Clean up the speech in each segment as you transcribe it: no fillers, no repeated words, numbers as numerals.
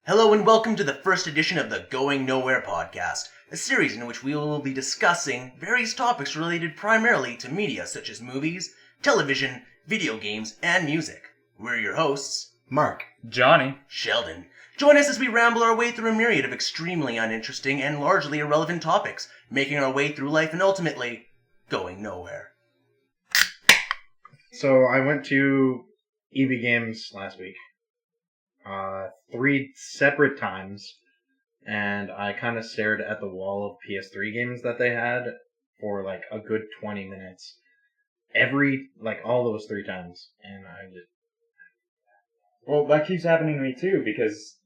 Hello and welcome to the first edition of the Going Nowhere podcast, a series in which we will be discussing various topics related primarily to media such as movies, television, video games, and music. We're your hosts, Mark, Johnny, Sheldon. Join us as we ramble our way through a myriad of extremely uninteresting and largely irrelevant topics, making our way through life and ultimately going nowhere. So I went to EB Games last week, 3 separate times, and I kind of stared at the wall of PS3 games that they had for like a good 20 minutes. All those 3 times, and I just... Well, that keeps happening to me too, because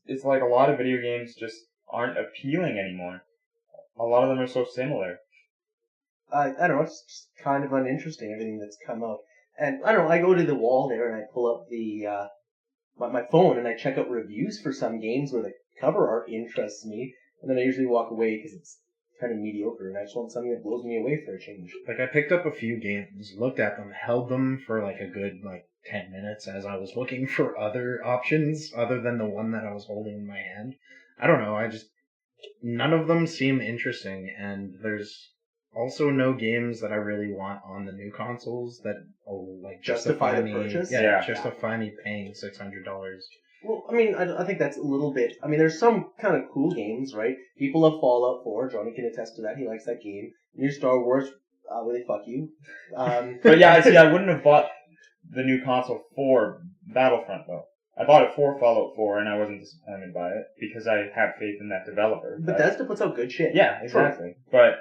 it's like a lot of video games just aren't appealing anymore. A lot of them are so similar. I don't know, it's just kind of uninteresting, everything that's come out. And, I don't know, I go to the wall there and I pull up my phone and I check out reviews for some games where the cover art interests me, and then I usually walk away because it's kind of mediocre, and I just want something that blows me away for a change. Like, I picked up a few games, looked at them, held them for like a good 10 minutes as I was looking for other options other than the one that I was holding in my hand. I don't know, none of them seem interesting, and there's also no games that I really want on the new consoles that will Justify the purchase? Justify me paying $600. Well, I mean, I think that's a little bit... I mean, there's some kind of cool games, right? People love Fallout 4. Johnny can attest to that. He likes that game. New Star Wars, will they fuck you? But yeah, see, I wouldn't have bought the new console for Battlefront, though. I bought it for Fallout 4, and I wasn't disappointed by it, because I have faith in that developer. Bethesda puts out good shit. Yeah, exactly. But,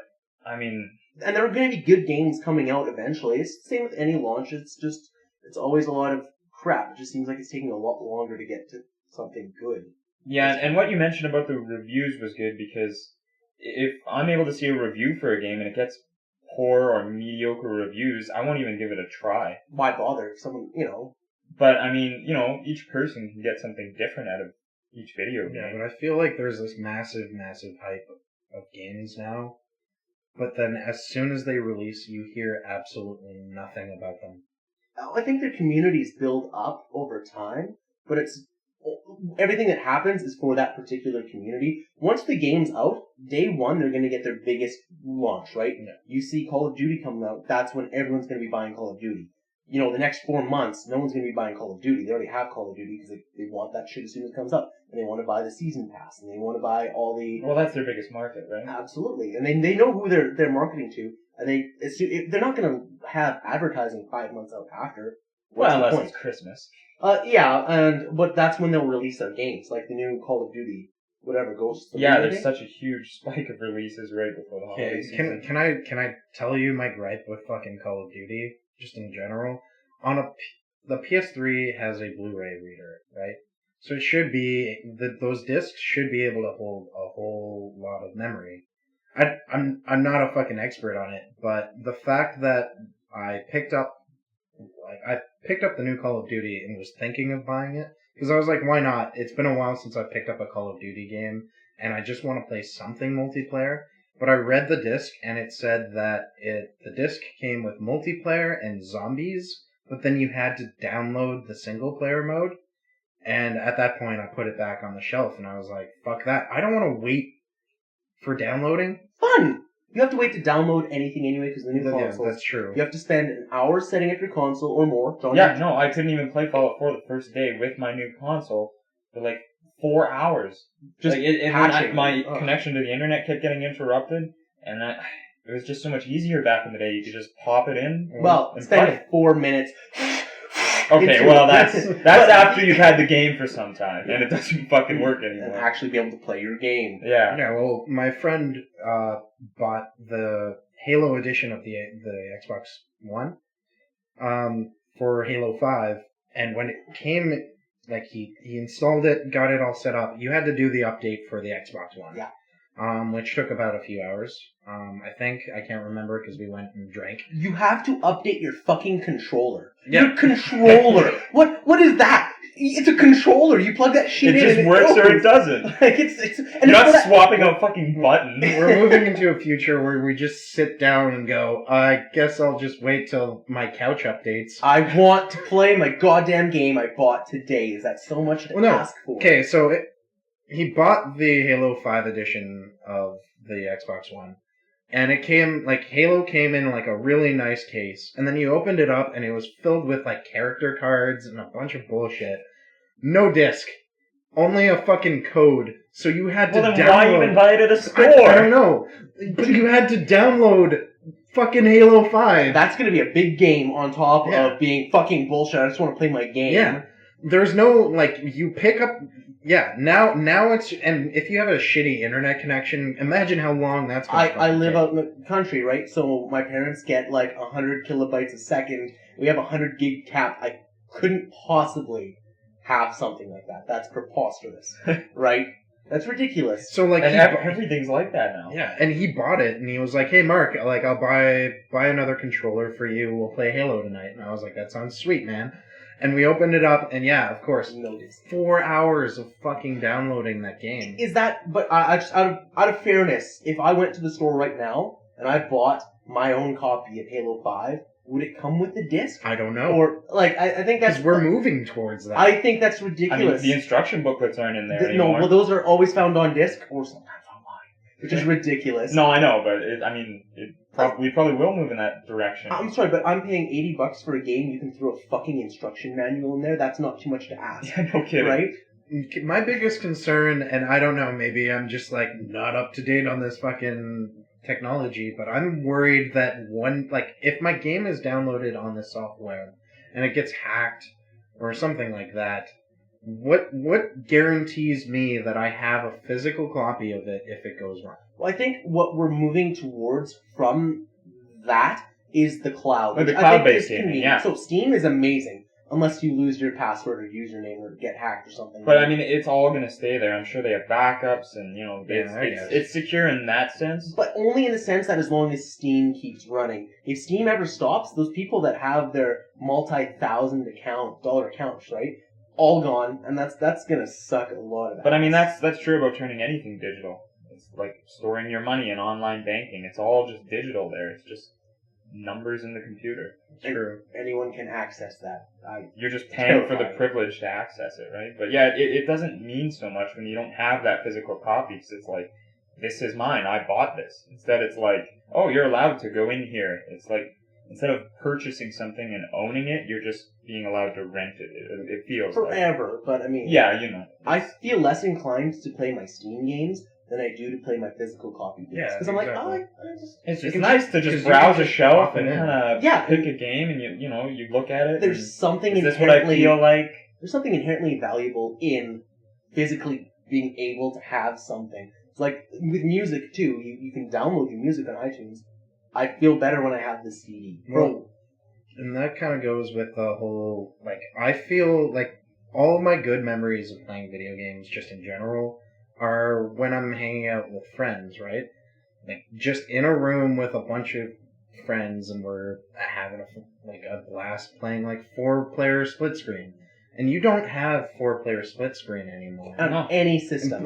I mean... And there are going to be good games coming out eventually. It's the same with any launch. It's always a lot of crap. It just seems like it's taking a lot longer to get to something good. Yeah, and what you mentioned about the reviews was good, because if I'm able to see a review for a game and it gets poor or mediocre reviews, I won't even give it a try. Why bother? Someone, But, I mean, each person can get something different out of each video game. Yeah, but I feel like there's this massive hype of games now. But then as soon as they release, you hear absolutely nothing about them. I think their communities build up over time, but everything that happens is for that particular community. Once the game's out, day one, they're going to get their biggest launch, right? Yeah. You see Call of Duty coming out, that's when everyone's going to be buying Call of Duty. The next 4 months, no one's going to be buying Call of Duty. They already have Call of Duty because they want that shit as soon as it comes up. And they want to buy the season pass, and they want to buy all the... Well, that's their biggest market, right? Absolutely. And they know who they're marketing to, and they're not going to have advertising 5 months out after. Well, unless it's Christmas. But that's when they'll release their games, like the new Call of Duty, whatever, Ghosts. Yeah, there's such a huge spike of releases right before the holiday season. Can I tell you my gripe with fucking Call of Duty, just in general? The PS3 has a Blu-ray reader, right? So it should be, those discs should be able to hold a whole lot of memory. I'm not a fucking expert on it, but the fact that I picked up the new Call of Duty and was thinking of buying it, because I was like, why not? It's been a while since I picked up a Call of Duty game, and I just want to play something multiplayer. But I read the disc, and it said that the disc came with multiplayer and zombies, but then you had to download the single-player mode. And at that point, I put it back on the shelf, and I was like, fuck that. I don't want to wait for downloading. Fun! You have to wait to download anything anyway, because the new consoles... Yeah, that's true. You have to spend an hour setting up your console or more. Yeah, no, I couldn't even play Fallout 4 the first day with my new console for 4 hours. Just my connection to the internet kept getting interrupted, and it was just so much easier back in the day. You could just pop it in. And spend play. 4 minutes. Okay, well that's after you've had the game for some time, and it doesn't fucking work anymore. And actually be able to play your game. Yeah. Yeah, well, my friend bought the Halo edition of the Xbox One for Halo 5, and when it came, he installed it, got it all set up. You had to do the update for the Xbox One. Yeah. Which took about a few hours. I can't remember because we went and drank. You have to update your fucking controller. Yeah. Your controller! What is that? It's a controller. You plug that shit It in. just and works or it goes. doesn't. Like it's and You're not for that- swapping out fucking buttons. We're moving into a future where we just sit down and go, I guess I'll just wait till my couch updates. I want to play my goddamn game I bought today. Is that so much to Well, no. ask for? Okay, so he bought the Halo 5 edition of the Xbox One. And it came, like, Halo came in, like, a really nice case. And then you opened it up, and it was filled with, like, character cards and a bunch of bullshit. No disc. Only a fucking code. So you had to Well, then download... why even buy it at a store? I don't know. But you had to download fucking Halo 5. That's gonna be a big game on top Yeah. of being fucking bullshit. I just want to play my game. Yeah. There's no, like, you pick up... Yeah, now it's... And if you have a shitty internet connection, imagine how long that's going to I live out in the country, right? So my parents get like 100 kilobytes a second. We have 100 gig cap. I couldn't possibly have something like that. That's preposterous, right? That's ridiculous. So, like... And he everything's like that now. Yeah, and he bought it, and he was like, "Hey, Mark, like, I'll buy another controller for you. We'll play Halo tonight." And I was like, "That sounds sweet, man." And we opened it up, and yeah, of course, No disc. 4 hours of fucking downloading that game. Is that? But I just out of fairness, if I went to the store right now and I bought my own copy of Halo 5, would it come with the disc? I don't know, Or like I think that's because we're moving towards that. I think that's I mean, ridiculous. the instruction booklets aren't in there No, anymore. well, those are always found on disc or sometimes online, which is ridiculous. No, I know, but we probably will move in that direction. I'm sorry, but I'm paying $80 for a game. You can throw a fucking instruction manual in there. That's not too much to ask, Yeah, no kidding. right? My biggest concern, and I don't know, maybe I'm just like not up to date on this fucking technology, but I'm worried that if my game is downloaded on the software and it gets hacked or something like that, what guarantees me that I have a physical copy of it if it goes wrong? Well, I think what we're moving towards from that is the cloud. Or the which I think cloud-based is gaming, convenient. yeah. So Steam is amazing, unless you lose your password or username or get hacked or something. But I mean, it's all going to stay there. I'm sure they have backups, and I guess. it's secure in that sense. But only in the sense that as long as Steam keeps running. If Steam ever stops, those people that have their multi-thousand dollar accounts, right, all gone, and that's gonna suck a lot of that. But I mean, that's true about turning anything digital. It's like storing your money in online banking. It's all just digital there. It's just numbers in the computer. True. Anyone can access that. You're just paying for the Terrifying. privilege to access it, right? But yeah, it doesn't mean so much when you don't have that physical copy, because it's like, this is mine, I bought this. Instead, it's like, oh, you're allowed to go in here. It's like, instead of purchasing something and owning it, you're just being allowed to rent it. It feels like. Forever, but I mean... Yeah, you know. I feel less inclined to play my Steam games than I do to play my physical copy games. Yeah, Because I'm like, exactly. I just... It's can nice just- to 'cause just you browse can a just shelf pop it and in. kind of Yeah. pick a game, and you look at it. There's and, something is this what I inherently... feel like? There's something inherently valuable in physically being able to have something. It's like with music too. You can download your music on iTunes. I feel better when I have the CD. Well, and that kind of goes with the whole, like, I feel like all of my good memories of playing video games, just in general, are when I'm hanging out with friends, right? Like, just in a room with a bunch of friends, and we're having a blast playing, like, 4-player split screen. And you don't have 4-player split screen anymore. on No. any system.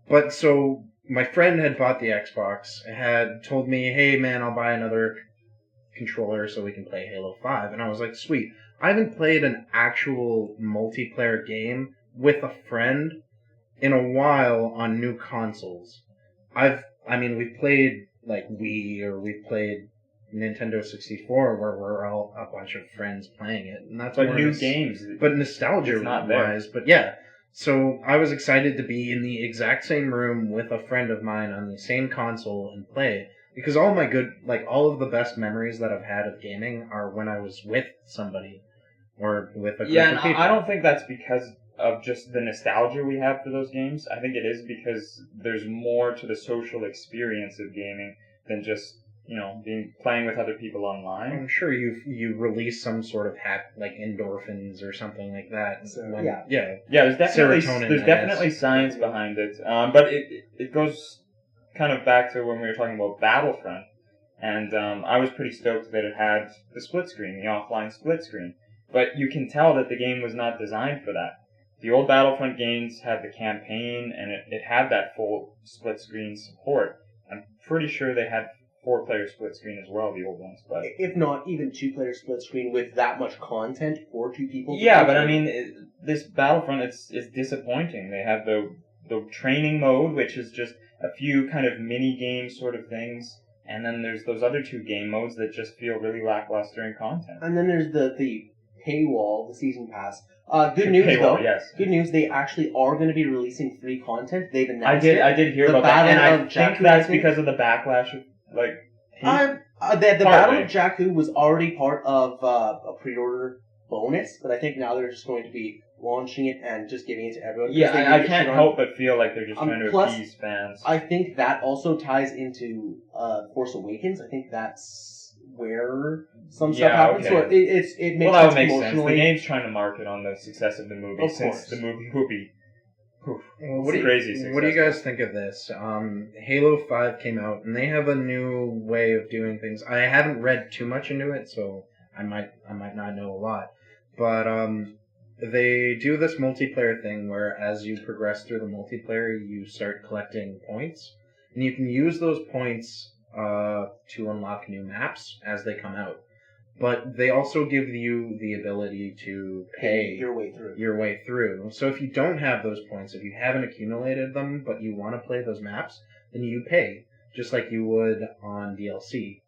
But so my friend had bought the Xbox, had told me, "Hey man, I'll buy another controller so we can play Halo 5." And I was like, "Sweet." I haven't played an actual multiplayer game with a friend in a while on new consoles. We've played like Wii, or we've played Nintendo 64, where we're all a bunch of friends playing it, and that's But more new nos- games. But nostalgia It's not there. wise, but yeah. So I was excited to be in the exact same room with a friend of mine on the same console and play, because all of the best memories that I've had of gaming are when I was with somebody or with a group Yeah, of and people. I don't think that's because of just the nostalgia we have for those games. I think it is because there's more to the social experience of gaming than just playing with other people online. I'm sure you release some sort of like endorphins or something like that. So, when- yeah. yeah. Yeah, there's definitely Serotonin, there's I definitely guess. science behind it, but it goes kind of back to when we were talking about Battlefront, and I was pretty stoked that it had the split screen, the offline split screen. But you can tell that the game was not designed for that. the old Battlefront games had the campaign, and it had that full split screen support. I'm pretty sure they had 4-player split screen as well, the old ones, but If not even 2-player split screen with that much content for 2 people. yeah, but I mean, this Battlefront it's disappointing. They have the training mode, which is just a few kind of mini game sort of things, and then there's those other 2 game modes that just feel really lackluster in content. And then there's the paywall, the season pass. Good news though. Yes. Good news. They actually are going to be releasing free content. They've announced I did hear The about that, and Battle I of think Jakku, that's I think. because of the backlash of like. The Battle of Jakku was already part of a pre-order bonus, but I think now they're just going to be launching it and just giving it to everyone. 'cause they Yeah, I did can't shit on- help but feel like they're just trying to plus, appease fans. I think that also ties into Force Awakens. I think that's where some stuff happens. okay. So it makes Well, that would sense make sense. The emotionally. game's trying to market on the success of the movie, Of since course. the movie will be Well, crazy what do you successful. guys think of this? Halo 5 came out, and they have a new way of doing things. I haven't read too much into it, so I might not know a lot. But they do this multiplayer thing where as you progress through the multiplayer, you start collecting points. And you can use those points to unlock new maps as they come out. But they also give you the ability to pay your way through. your way through. So if you don't have those points, if you haven't accumulated them, but you want to play those maps, then you pay, just like you would on DLC.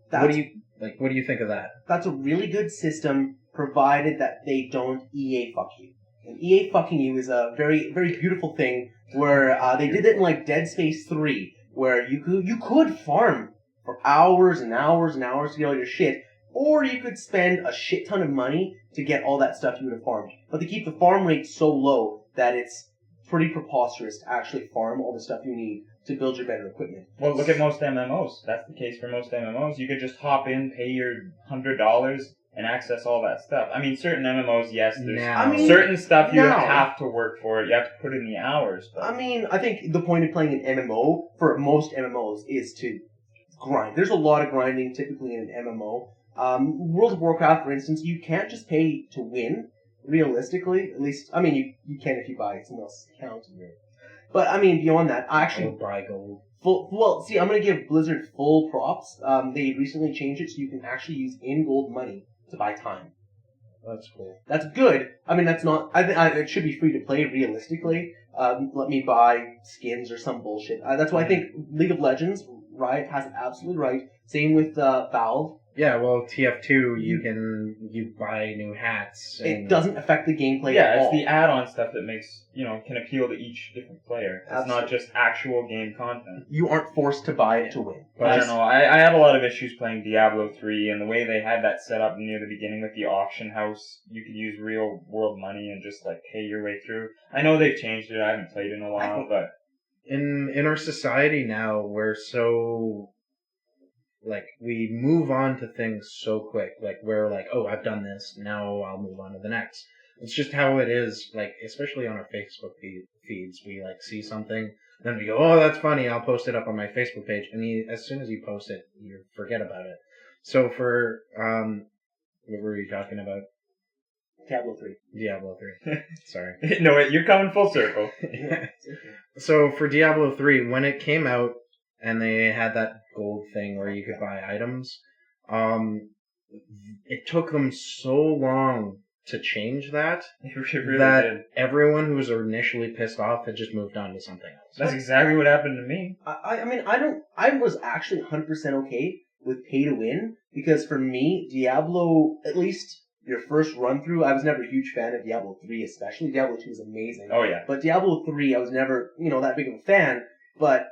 What do you think of that? That's a really good system, provided that they don't EA fuck you. And EA fucking you is a very, very beautiful thing where they did it in like Dead Space 3, where you could farm for hours and hours and hours to get all your shit, or you could spend a shit ton of money to get all that stuff you would have farmed. But they keep the farm rate so low that it's pretty preposterous to actually farm all the stuff you need to build your better equipment. Well, look at most MMOs. That's the case for most MMOs. You could just hop in, pay your $100, and access all that stuff. I mean, certain MMOs, yes, there's certain stuff you have to work for it. You have to put in the hours. But. I mean, I think the point of playing an MMO, for most MMOs, is to grind. There's a lot of grinding typically in an MMO. World of Warcraft, for instance, you can't just pay to win, realistically. At least, I mean, you can if you buy something else counts. But, I mean, beyond that, I actually... buy gold. I'm going to give Blizzard full props. They recently changed it so you can actually use in-gold money to buy time. That's cool. That's good. I mean, that's not... it should be free to play, realistically. Let me buy skins or some bullshit. That's why I think League of Legends, Riot has it absolutely right. Same with Valve. Yeah, well, TF2, you buy new hats. It doesn't affect the gameplay Yeah, at all. it's the add-on stuff that makes, can appeal to each different player. It's Absolutely. not just actual game content. You aren't forced to buy it to win. But I don't know. I had a lot of issues playing Diablo 3, and the way they had that set up near the beginning with the auction house, you could use real world money and just pay your way through. I know they've changed it. I haven't played in a while, but In our society now, we're so we move on to things so quick. We're oh, I've done this, now I'll move on to the next. It's just how it is, especially on our Facebook feeds. We see something, then we go, oh, that's funny, I'll post it up on my Facebook page. And as soon as you post it, you forget about it. So for, what were you talking about? Diablo 3. Diablo 3. Sorry. no, wait, you're coming full circle. So for Diablo 3, when it came out, and they had that gold thing where you could buy items, it took them so long to change that, It really that did. everyone who was initially pissed off had just moved on to something else. That's exactly what happened to me. I was actually 100% okay with pay to win, because for me, Diablo, at least your first run through, I was never a huge fan of Diablo 3 especially. Diablo 2 is amazing. Oh, yeah. But Diablo 3, I was never, that big of a fan. But,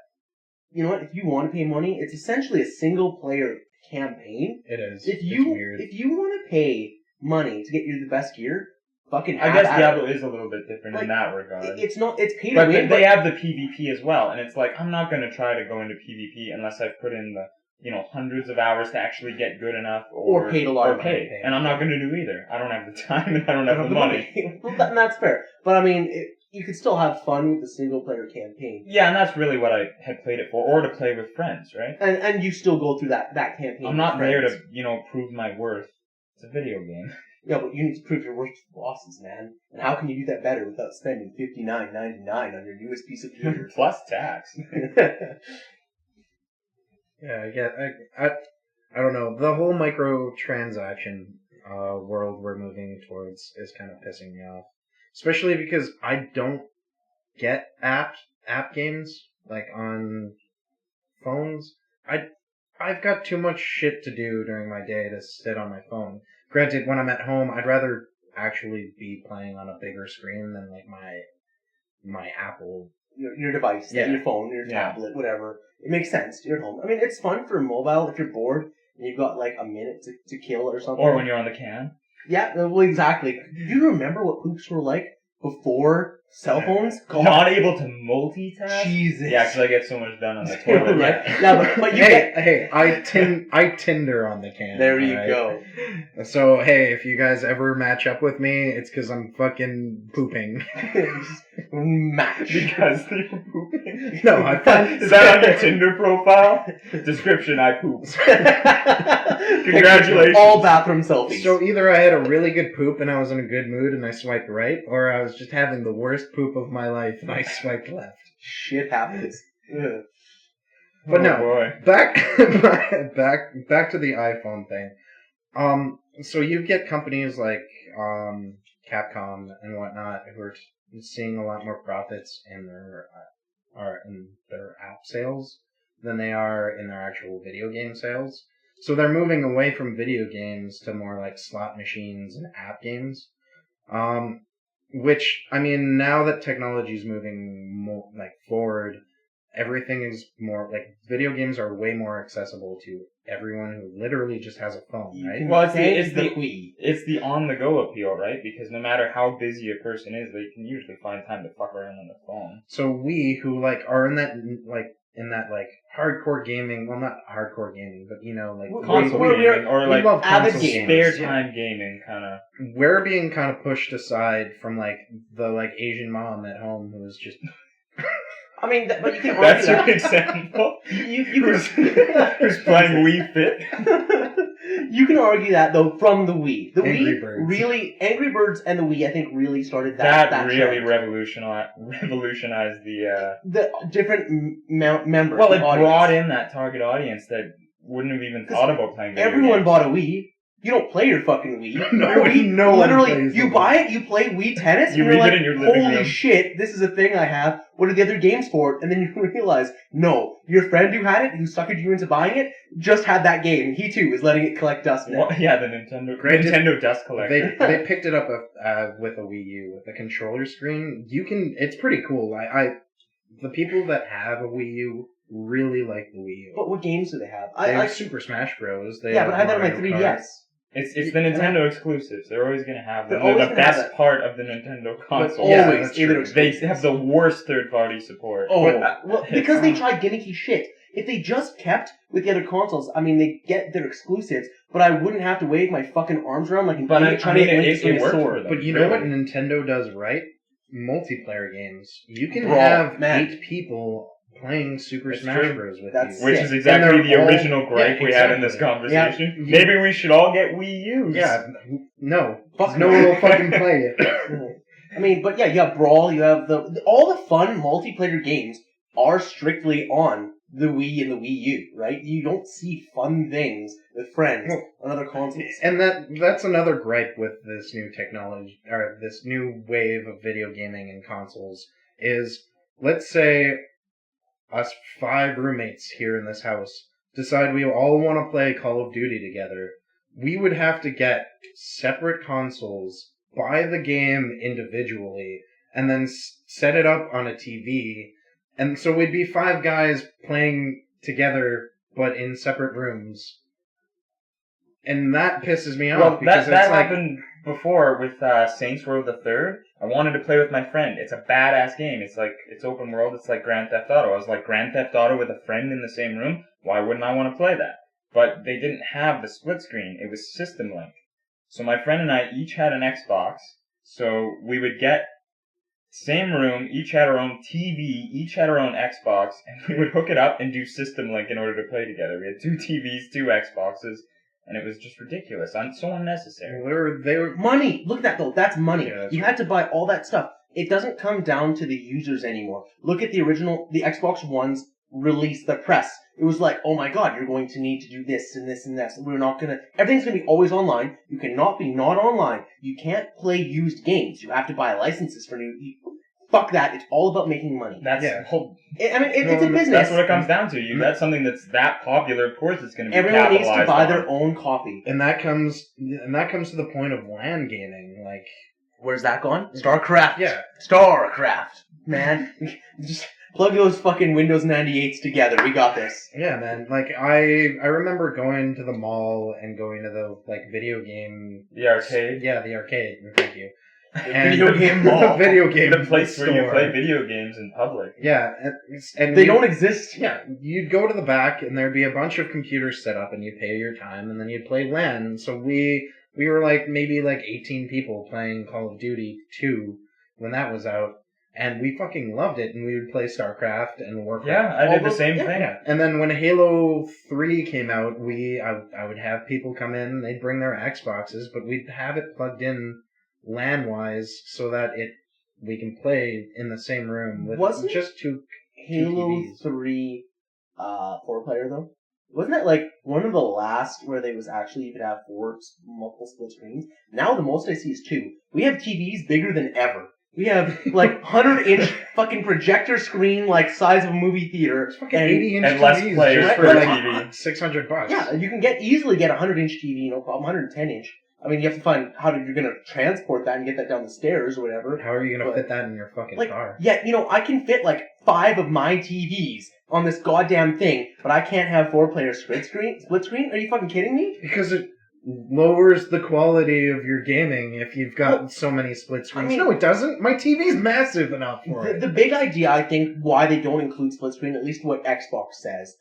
you know what, if you want to pay money, it's essentially a single player campaign. It is. It's It's weird. If you want to pay money to get you the best gear, fucking I have guess at Diablo it. is a little bit different in that regard. It's pay to But win. they have the PvP as well, and it's I'm not going to try to go into PvP unless I've put in the, hundreds of hours to actually get good enough, or paid a lot of pay. money. And I'm not going to do either. I don't have the time, and I don't have the money. Well, and that's fair. But I mean, you could still have fun with the single player campaign. Yeah, and that's really what I had played it for, or to play with friends, right? And you still go through that campaign. I'm not with there friends. to, prove my worth. It's a video game. Yeah, but you need to prove your worth to the bosses, man. And how can you do that better without spending $59.99 on your newest piece of gear? Plus tax. Yeah, I don't know. The whole microtransaction world we're moving towards is kind of pissing me off. Especially because I don't get app games like on phones. I've got too much shit to do during my day to sit on my phone. Granted, when I'm at home, I'd rather actually be playing on a bigger screen than like my Apple. Your device, your phone, your tablet, whatever. It makes sense. You're at home. I mean, it's fun for mobile if you're bored and you've got like a minute to kill or something. Or when you're on the can. Yeah, well, exactly. Do you remember what poops were like before cell phones? Not able to multitask? Jesus. Yeah, because I get so much done on the toilet. Right? Yeah, but you I Tinder on the can. There you go. So, hey, if you guys ever match up with me, it's because I'm fucking pooping. Match. Because you're pooping? No, Is that on your Tinder profile? Description, I poop. Congratulations. All bathroom selfies. So either I had a really good poop and I was in a good mood and I swiped right, or I was just having the worst poop of my life and I swiped left. Shit happens. Ugh. But Oh, no, boy. back to the iPhone thing. So you get companies like Capcom and whatnot who are seeing a lot more profits in their app sales than they are in their actual video game sales. So they're moving away from video games to more like slot machines and app games. Which, I mean, now that technology is moving more like forward, everything is more like video games are way more accessible to everyone who literally just has a phone, right? Well, it's the on-the-go appeal, right? Because no matter how busy a person is, they can usually find time to fuck around on the phone. So we who like are in that hardcore gaming, well, not hardcore gaming, but you know, like console gaming or like avid spare time gaming kind of. We're being kind of pushed aside from like the like Asian mom at home who's just. I mean, but you can argue That's that. your example. Who's playing Wii Fit? You can argue that though from the Wii. The Angry Wii Birds. really, Angry Birds and the Wii, I think, really started that really trend. revolutionized the different members. Well, the it audience. brought in that target audience that wouldn't have even thought about playing video Everyone games. bought a Wii. You don't play your fucking Wii. No one literally, plays you the buy it, you play Wii Tennis, You and you're leave like, it in your living holy room. shit, this is a thing I have. What are the other games for it? And then you realize, no, your friend who had it, who suckered you into buying it, just had that game. He too is letting it collect dust now. Well, yeah, the Nintendo Dust Collector. They picked it up with a Wii U with a controller screen. It's pretty cool. The people that have a Wii U really like the Wii U. But what games do they have? They have Super Smash Bros. But I have that on my Mario 3DS. Kart. It's the Nintendo exclusives. They're always going to have them. They're always They're the gonna have best it. part of the Nintendo console. Yeah, Always, that's either true. exclusive. They have the worst third-party support. Well, because they tried gimmicky shit. If they just kept with the other consoles, I mean, they get their exclusives, but I wouldn't have to wave my fucking arms around like an idiot trying to link it a worked sword. for them. But you know what Nintendo does right? Multiplayer games. You can Brawl, have man. 8 people playing Super It's Smash true. Bros. with That's you. Which sick. is exactly And the they're all- original gripe yeah, we had in this exactly. conversation. Yeah. Maybe we should all get Wii U's. Yeah, no. Fuck No no. one will fucking play it. I mean, but yeah, you have Brawl, you have all the fun multiplayer games are strictly on the Wii and the Wii U, right? You don't see fun things with friends on other consoles. And that's another gripe with this new technology, or this new wave of video gaming and consoles, is, let's say, us 5 roommates here in this house decide we all want to play Call of Duty together. We would have to get separate consoles, buy the game individually, and then set it up on a TV. And so we'd be 5 guys playing together, but in separate rooms. And that pisses me Well, off because that it's like, happened before with Saints Row the Third. I wanted to play with my friend. It's a badass game. It's open world. It's like Grand Theft Auto. I was like, Grand Theft Auto with a friend in the same room? Why wouldn't I want to play that? But they didn't have the split screen. It was System Link. So my friend and I each had an Xbox. So we would get same room, each had our own TV, each had our own Xbox, and we would hook it up and do System Link in order to play together. We had 2 TVs, 2 Xboxes, and it was just ridiculous. So unnecessary. They were Money. Look at that though. That's money. Yeah, that's you had to buy all that stuff. It doesn't come down to the users anymore. Look at the Xbox One's release, the press. It was like, oh my god, you're going to need to do this and this and this. Everything's going to be always online. You cannot be not online. You can't play used games. You have to buy licenses for fuck that. It's all about making money. That's Yeah. the whole. It's a business. That's what it comes down to. You got something that's that popular, of course it's going to be Everyone needs capitalized to buy on. their own copy. and that comes to the point of LAN gaming. Like, Where's that gone? StarCraft. yeah, StarCraft. Man. Just plug those fucking Windows 98s together. We got this. yeah, man. Like, I remember going to the mall and going to the like video game. The arcade. Yeah, the arcade. Thank you. Video game mall. The video game The place store. where you play video games in public. Yeah, and They don't exist. Yeah, you'd go to the back and there'd be a bunch of computers set up and you'd pay your time and then you'd play LAN. So we were like maybe like 18 people playing Call of Duty 2 when that was out. And we fucking loved it and we would play StarCraft and Warcraft. Yeah, I did the same yeah. thing. Yeah, and then when Halo 3 came out, I would have people come in, they'd bring their Xboxes, but we'd have it plugged in LAN-wise so that we can play in the same room with Wasn't just two Halo TVs. 3 4-player though? Wasn't that like one of the last where they was actually you could have multiple split screens? Now the most I see is 2. We have TVs bigger than ever. We have like 100-inch fucking projector screen like size of a movie theater. It's fucking and 80-inch and less TVs players just per for like TV. $600. yeah, you can easily get a 100-inch TV, no problem. 110-inch. I mean, you have to find how you're going to transport that and get that down the stairs or whatever. How are you gonna But, fit that in your fucking like, car? yeah, I can fit like 5 of my TVs on this goddamn thing, but I can't have 4-player split screen? Are you fucking kidding me? Because it lowers the quality of your gaming if you've got Well, so many split screens. I mean- No, it doesn't. My TV's massive enough for it. The big idea, I think, why they don't include split screen, at least what Xbox says,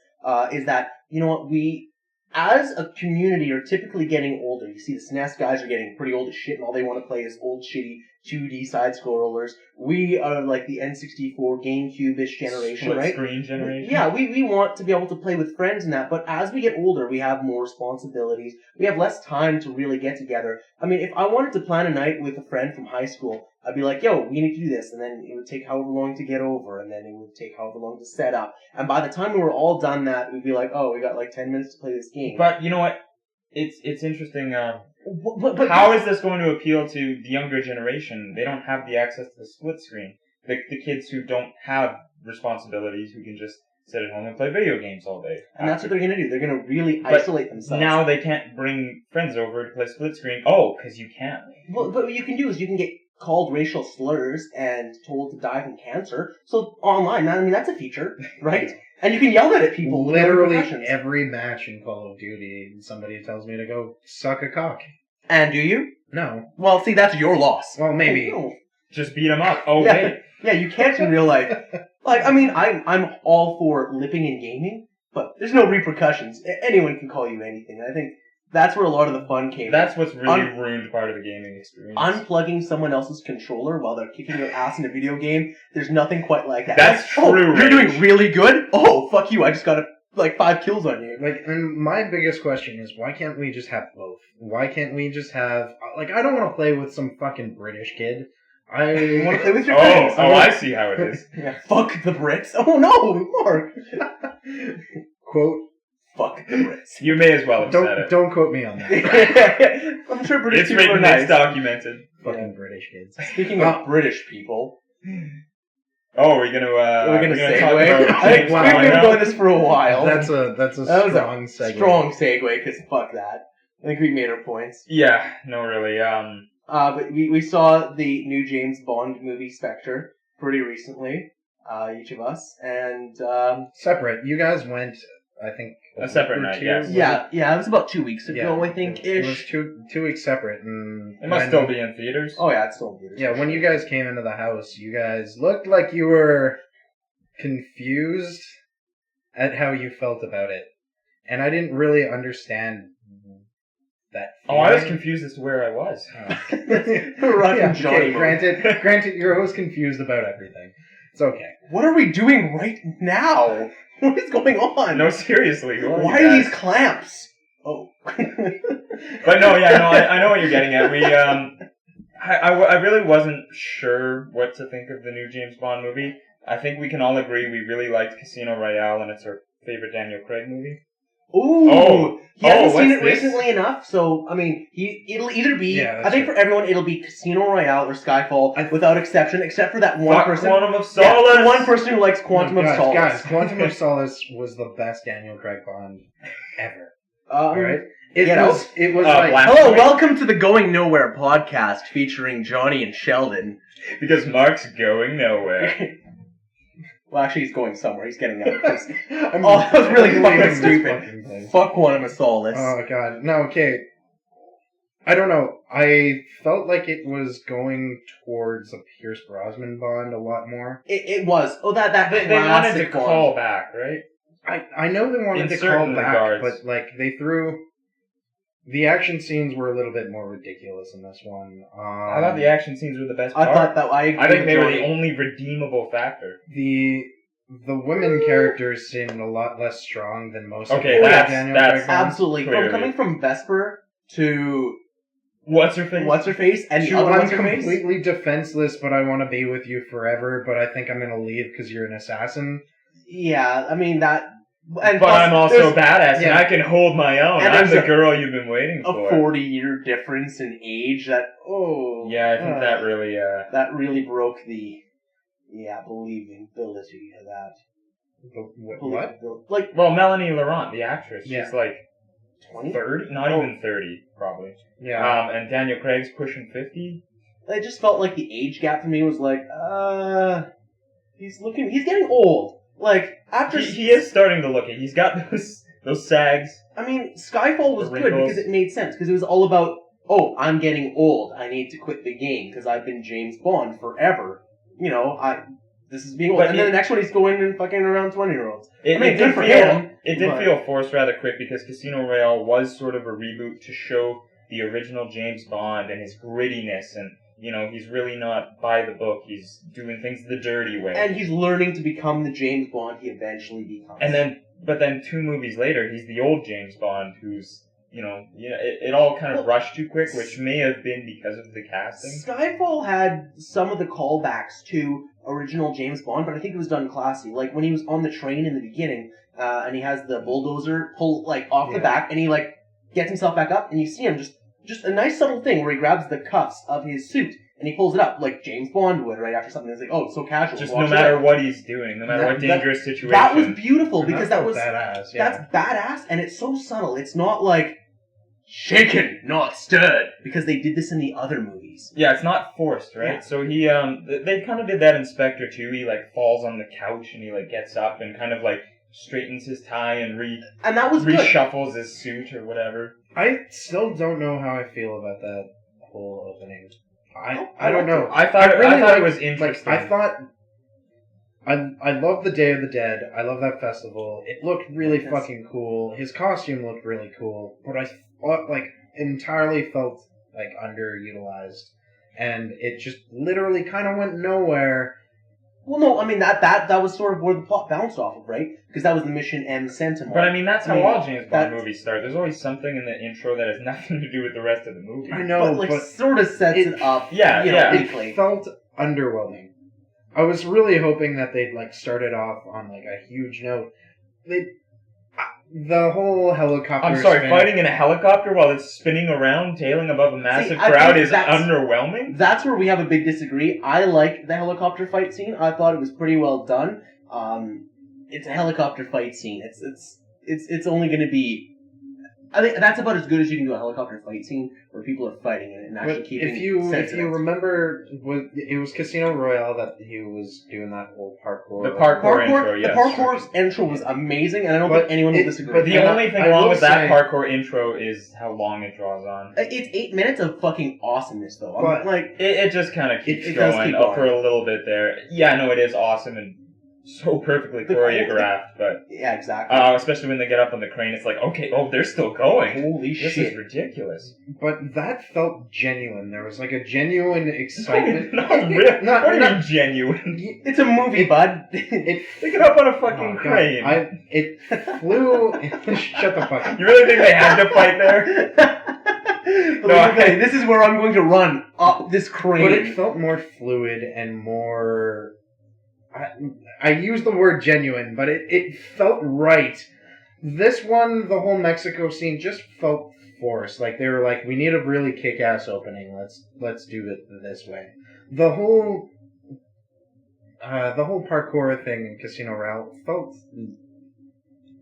is that, you know what, we, as a community, are typically getting older. You see, the SNES guys are getting pretty old as shit, and all they want to play is old, shitty 2D side-scrollers. We are like the N64 GameCube-ish generation, Split right? screen generation. Yeah, we want to be able to play with friends and that, but as we get older, we have more responsibilities. We have less time to really get together. I mean, if I wanted to plan a night with a friend from high school, I'd be like, yo, we need to do this, and then it would take however long to get over, and then it would take however long to set up. And by the time we were all done that, we'd be like, oh, we got like 10 minutes to play this game. But you know what? It's interesting. But How is this going to appeal to the younger generation? They don't have the access to the split screen. The kids who don't have responsibilities, who can just sit at home and play video games all day. And that's what they're going to do. They're going to really But isolate themselves. Now they can't bring friends over to play split screen. Oh, because you can't. But what you can do is you can get called racial slurs and told to die from cancer. So online, I mean, that's a feature, right? And you can yell that at people. with no Literally repercussions. every match in Call of Duty, somebody tells me to go suck a cock. And do you? No. Well, see, that's your loss. Well, maybe. No. Just beat them up. Oh, Yeah. wait. Yeah, you can't in real life. Like, I mean, I'm all for lipping in gaming, but there's no repercussions. Anyone can call you anything. And I think that's where a lot of the fun came. That's what's really ruined part of the gaming experience. Unplugging someone else's controller while they're kicking your ass in a video game, there's nothing quite like that. That's Oh, true, you're Rage. doing really good? Oh, fuck you, I just got like 5 kills on you. Like, and my biggest question is, why can't we just have both? Why can't we just have, like, I don't want to play with some fucking British kid. You want to play with your Oh, friends? I see how it is. Yeah, fuck the Brits. Oh no, Mark. Quote, Fuck the Brits. You may as well have said it. don't quote me on that. I'm sure British It's people are written, nice. it's documented. Fucking British kids. Speaking of British people, Oh, we're gonna we're gonna talk segue. about I think Wow. we've been doing this for a while. That's a That was strong a segue. strong segue, because fuck that. I think we made our points. Yeah, no, really. But we saw the new James Bond movie Spectre pretty recently, each of us, and Separate. You guys went, I think, A separate week or night, two, yes. was yeah, it was about 2 weeks ago, Yeah. I think, It was ish. 2 weeks separate, and it must when- still be in theaters. Oh yeah, it's still in theaters. Yeah, when you guys came into the house, you guys looked like you were confused at how you felt about it, and I didn't really understand that. Oh, I was feeling. confused as to where I was. Oh. Rockin' Yeah, Johnny okay, mode. granted, you're always confused about everything. It's okay. What are we doing right now? What is going on? No, seriously. who Why you are guys? these clamps? Oh. But no, yeah, no, I know what you're getting at. I really wasn't sure what to think of the new James Bond movie. I think we can all agree we really liked Casino Royale, and it's our favorite Daniel Craig movie. Ooh, he hasn't seen it what's this? recently enough, so I mean, it'll either be. Yeah, that's I think true. for everyone, it'll be Casino Royale or Skyfall, without exception, except for that one Fuck person. Quantum of Yeah, Solace! the one person who likes Quantum of Solace. Guys, Quantum of Solace was the best Daniel Craig Bond ever. All Alright? It Get was, it was Black- like... Hello, welcome to the Going Nowhere podcast featuring Johnny and Sheldon. Because Mark's going nowhere. Well, actually, he's going somewhere. He's getting out. I'm Oh, that was really leaving fucking this stupid. fucking place. Fuck Quantum of Solace. Oh god, no, okay. I don't know. I felt like it was going towards a Pierce Brosnan Bond a lot more. It was. Oh, that They wanted to classic Bond. call back, right? I know they wanted In to call certain back, regards. but like they threw the action scenes were a little bit more ridiculous in this one. I thought the action scenes were the best I part. thought that I agree I think with they were Johnny. the only redeemable factor. the women characters seemed a lot less strong than most Okay, of the that's- Daniel that's- Craig Bonds. Absolutely. Clearly. From coming from Vesper to What's her face? what's her face and the To other I'm what's her face. completely defenseless, but I want to be with you forever. But I think I'm gonna leave because you're an assassin. Yeah, I mean that. And But plus, I'm also there's badass, and yeah. I can hold my own. And I'm there's the girl you've been waiting a for. 40-year difference in age. That Yeah, I think that really. that really broke the believability of that. What? Like Well, Melanie Laurent, the actress, Yeah. she's like 20? 30, not even 30, probably. Yeah. And Daniel Craig's pushing 50. It just felt like the age gap for me was like, he's getting old. Like after He is starting to look it. He's got those sags. I mean, Skyfall was The good wrinkles. because it made sense because it was all about, oh, I'm getting old. I need to quit the game because I've been James Bond forever. You know, this is being old. But And then the next one, he's going and fucking around 20-year-olds. It, I mean, it good did for feel, him. It did but- feel forced rather quick because Casino Royale was sort of a reboot to show the original James Bond and his grittiness, and he's really not by the book. He's doing things the dirty way. And he's learning to become the James Bond he eventually becomes. But then 2 movies later, he's the old James Bond who's it all kind of rushed too quick, which may have been because of the casting. Skyfall had some of the callbacks to original James Bond, but I think it was done classy. Like when he was on the train in the beginning, and he has the bulldozer pull off the back, and he gets himself back up, and you see him just a nice subtle thing where he grabs the cuffs of his suit and he pulls it up like James Bond would right after something. It's like, oh, it's so casual. Just Walks no matter away. what he's doing, no matter That- what dangerous situation. That was beautiful because that was badass. Yeah. that's badass, and it's so subtle. It's not like shaken, not stirred, because they did this in the other movies. Yeah, it's not forced, right? Yeah. So he, they kind of did that in Spectre too. He falls on the couch and he gets up and kind of straightens his tie and And that was good. reshuffles his suit or whatever. I still don't know how I feel about that whole opening. I I don't know. I thought really it liked- was interesting. I thought I love the Day of the Dead. I love that festival. It looked really Yes. fucking cool. His costume looked really cool, but I thought entirely felt underutilized, and it just literally kind of went nowhere. Well, no, I mean that was sort of where the plot bounced off of, right? Because that was the Mission M Sentinel. But I mean, that's how I mean, all James Bond that- movies start. There's always something in the intro that has nothing to do with the rest of the movie. I know, but sort of sets it up. Yeah, yeah. weekly. It felt underwhelming. I was really hoping that they'd started off on a huge note. The whole helicopter. I'm sorry, spin- fighting in a helicopter while it's spinning around, tailing above a massive I crowd think is that's- underwhelming. That's where we have a big disagree. I like the helicopter fight scene. I thought it was pretty well done. It's a helicopter fight scene. It's only going to be. I think that's about as good as you can do a helicopter fight scene where people are fighting in it and actually But keeping. if you sense. remember, it was Casino Royale that he was doing that whole parkour. The parkour intro, yes. the parkour intro was amazing, and I don't But think anyone will it- disagree. but The And only thing I wrong will with that say- parkour intro is how long it draws on. It's 8 minutes of fucking awesomeness, though. I'm But- like, It just kind of keeps It does going keep up going. for a little bit there. Yeah, no, it is awesome, and so perfectly The- choreographed, but Yeah, exactly. especially when they get up on the crane, it's like, okay, they're still going. Holy This shit. is ridiculous. But that felt genuine. There was like a genuine excitement. Not real. Not- What do you not- mean genuine? It's a movie, bud. It They get up on a fucking God, crane. it flew. Shut the fuck up. You really think they had to fight there? Okay, this is where I'm going to run up this crane. But it felt more fluid and more. I use the word genuine, but it felt right. This one, the whole Mexico scene, just felt forced. Like they were like, we need a really kick-ass opening. Let's do it this way. The whole parkour thing in Casino Royale felt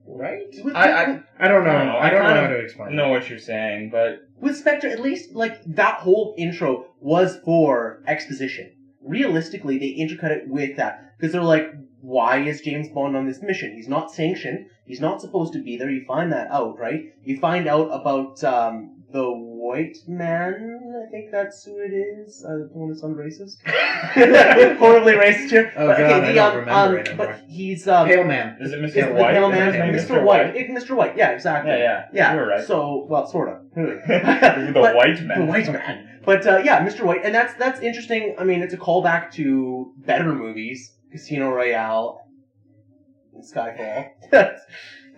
right. I don't know. I don't know how to explain. I know what you're saying, but With Spectre, at least, like, that whole intro was for exposition. Realistically, they intercut it with that. Because they're like, why is James Bond on this mission? He's not sanctioned. He's not supposed to be there. You find that out, right? You find out about the white man. I think that's who it is. I don't want to sound racist. Horribly racist here. Oh But, god, okay, I don't remember it anymore. but he's Pale Man. is it is Mr. the White? pale Is his man, name Mr. White. Mr. White, yeah, exactly. Yeah. You were right. So, well, sort of. The But- white man. The white man. But yeah, Mr. White, and that's interesting. I mean, it's a callback to better movies, Casino Royale, and Skyfall.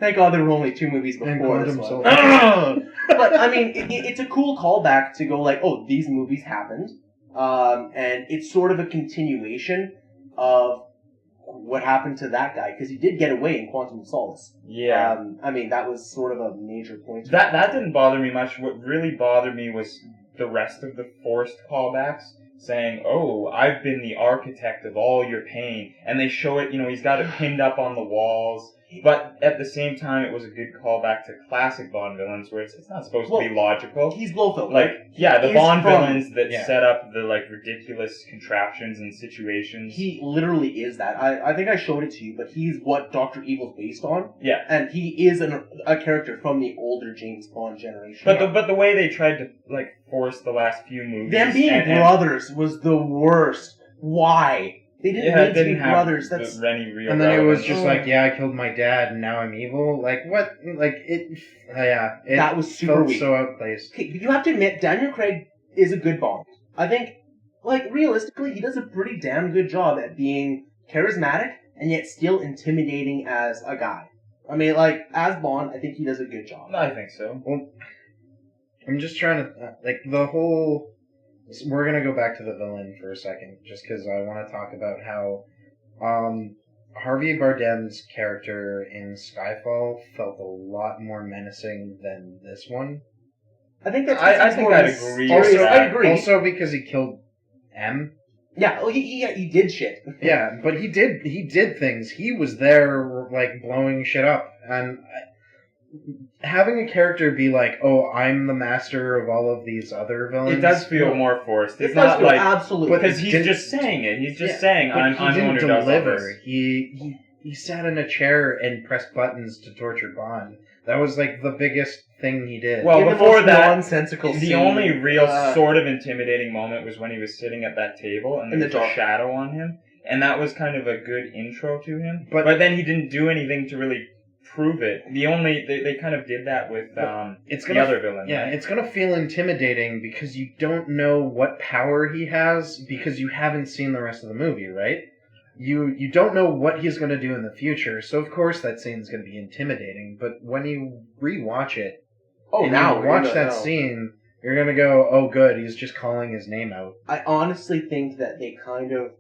Thank God there were only 2 movies And before this Quantum one. But I mean, it's a cool callback to go like, oh, these movies happened, and it's sort of a continuation of what happened to that guy because he did get away in Quantum of Solace. Yeah. I mean, that was sort of a major point. That didn't bother me much. What really bothered me was the rest of the forced callbacks, saying, oh, I've been the architect of all your pain. And they show it, he's got it pinned up on the walls. But at the same time, it was a good callback to classic Bond villains, where it's not supposed to be logical. He's Blofeld, Like, right? yeah, the He's Bond from- villains that yeah. set up the, like, ridiculous contraptions and situations. He literally is that. I think I showed it to you, but he's what Dr. Evil's based on. Yeah. And he is a character from the older James Bond generation. But the way they tried to, like, force the last few movies... Them being and- brothers was the worst. Why? They didn't Yeah, it need to be didn't have brothers. the- That's any real And then it was relevance. just like, yeah, I killed my dad, and now I'm evil. Like what? Like it? Yeah, it that was super felt weak. so outplaced. Okay, but you have to admit, Daniel Craig is a good Bond. I think, like, realistically, he does a pretty damn good job at being charismatic and yet still intimidating as a guy. I mean, like, as Bond, I think he does a good job. I think so. Well, I'm just trying to like the whole. We're gonna go back to the villain for a second, just because I want to talk about how Harvey Bardem's character in Skyfall felt a lot more menacing than this one. I think that's. I he's think more I'd of a agree serious- with that. I agree. Also because he killed M. Yeah, well, he did shit. Yeah, but he did things. He was there, like, blowing shit up. And having a character be like, oh, I'm the master of all of these other villains. It does feel more forced. It's It does not feel like... absolutely. Because he's didn't- just saying it. He's just Yeah, saying, but I'm he the one didn't who does all deliver. this. He sat in a chair and pressed buttons to torture Bond. That was, like, the biggest thing he did. Well, In the before most that, nonsensical the scene, only real uh, sort of intimidating moment was when he was sitting at that table and In there the was a dark. shadow on him. And that was kind of a good intro to him. But- But then he didn't do anything to really prove it. They kind of did that with it's the gonna other villain. Yeah, right? it's gonna feel intimidating because you don't know what power he has because you haven't seen the rest of the movie, right? You don't know what he's gonna do in the future, so of course that scene's gonna be intimidating. But when you rewatch it, oh, and now you we're watch gonna that know. scene, you're gonna go, "Oh, good, he's just calling his name out." I honestly think that they kind of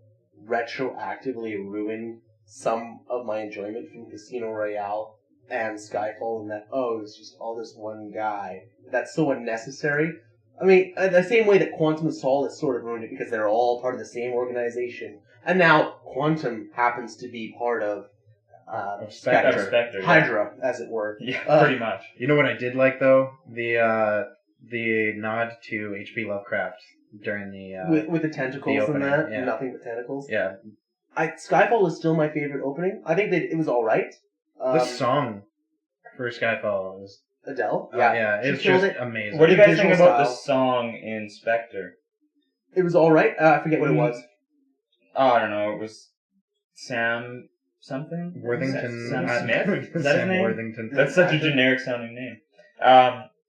retroactively ruined some of my enjoyment from Casino Royale and Skyfall, and that, oh, it's just all this one guy. That's so unnecessary. I mean, the same way that Quantum of Solace sort of ruined it because they're all part of the same organization. And now Quantum happens to be part of Spectre. Spectre, yeah. Hydra, as it were. Yeah, pretty much. You know what I did like though? The nod to H.P. Lovecraft during the With the tentacles the and opening, that, yeah. nothing but tentacles. yeah. Skyfall is still my favorite opening. I think that it was alright. The song for Skyfall was Adele? yeah, she it's killed just it. amazing. What do you guys think Visual about the style. song in Spectre? It was alright. I forget what it was. Oh, I don't know. It was Sam something? Worthington. Sam Smith? Is that his Sam name? Worthington. That's such a generic sounding name.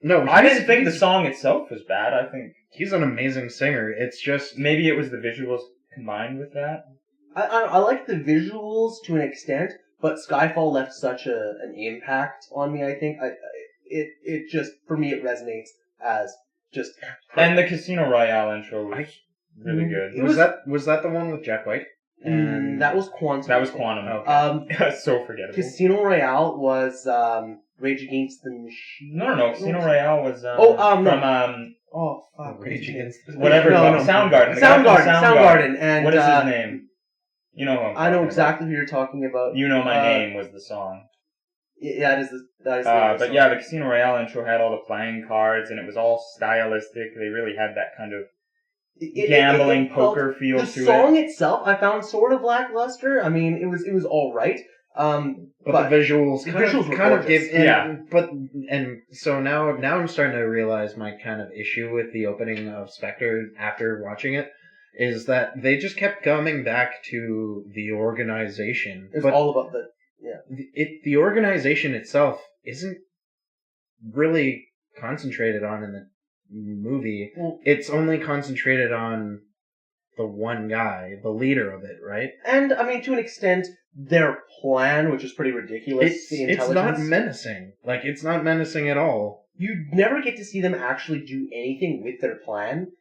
No, I didn't think the song itself was bad. I think he's an amazing singer. It's just maybe it was the visuals combined with that. I like the visuals to an extent, but Skyfall left such an impact on me. I think it just, for me, it resonates as just. And the Casino Royale intro was really good. Was that the one with Jack White? And that was Quantum. That was Quantum. Okay. So forgettable. Casino Royale was Rage Against the Machine. No. Casino Royale was no. from Oh fuck! Rage Against the whatever. No. Soundgarden. Soundgarden. And what is his name? You know who I'm I know talking exactly who you're talking about. about. You Know My Name was the song. Yeah, that is the name of the But song. yeah, the Casino Royale intro had all the playing cards, and it was all stylistic. They really had that kind of gambling poker feel to it. The song itself, I found sort of lackluster. I mean, it was all right. But the visuals were kind of gorgeous. give so now I'm starting to realize my kind of issue with the opening of Spectre after watching it is that they just kept coming back to the organization. It's all about the organization itself isn't really concentrated on in the movie. It's only concentrated on the one guy, the leader of it, right? And I mean, to an extent, their plan, which is pretty ridiculous. It's not menacing. Like, it's not menacing at all. You never get to see them actually do anything with their plan.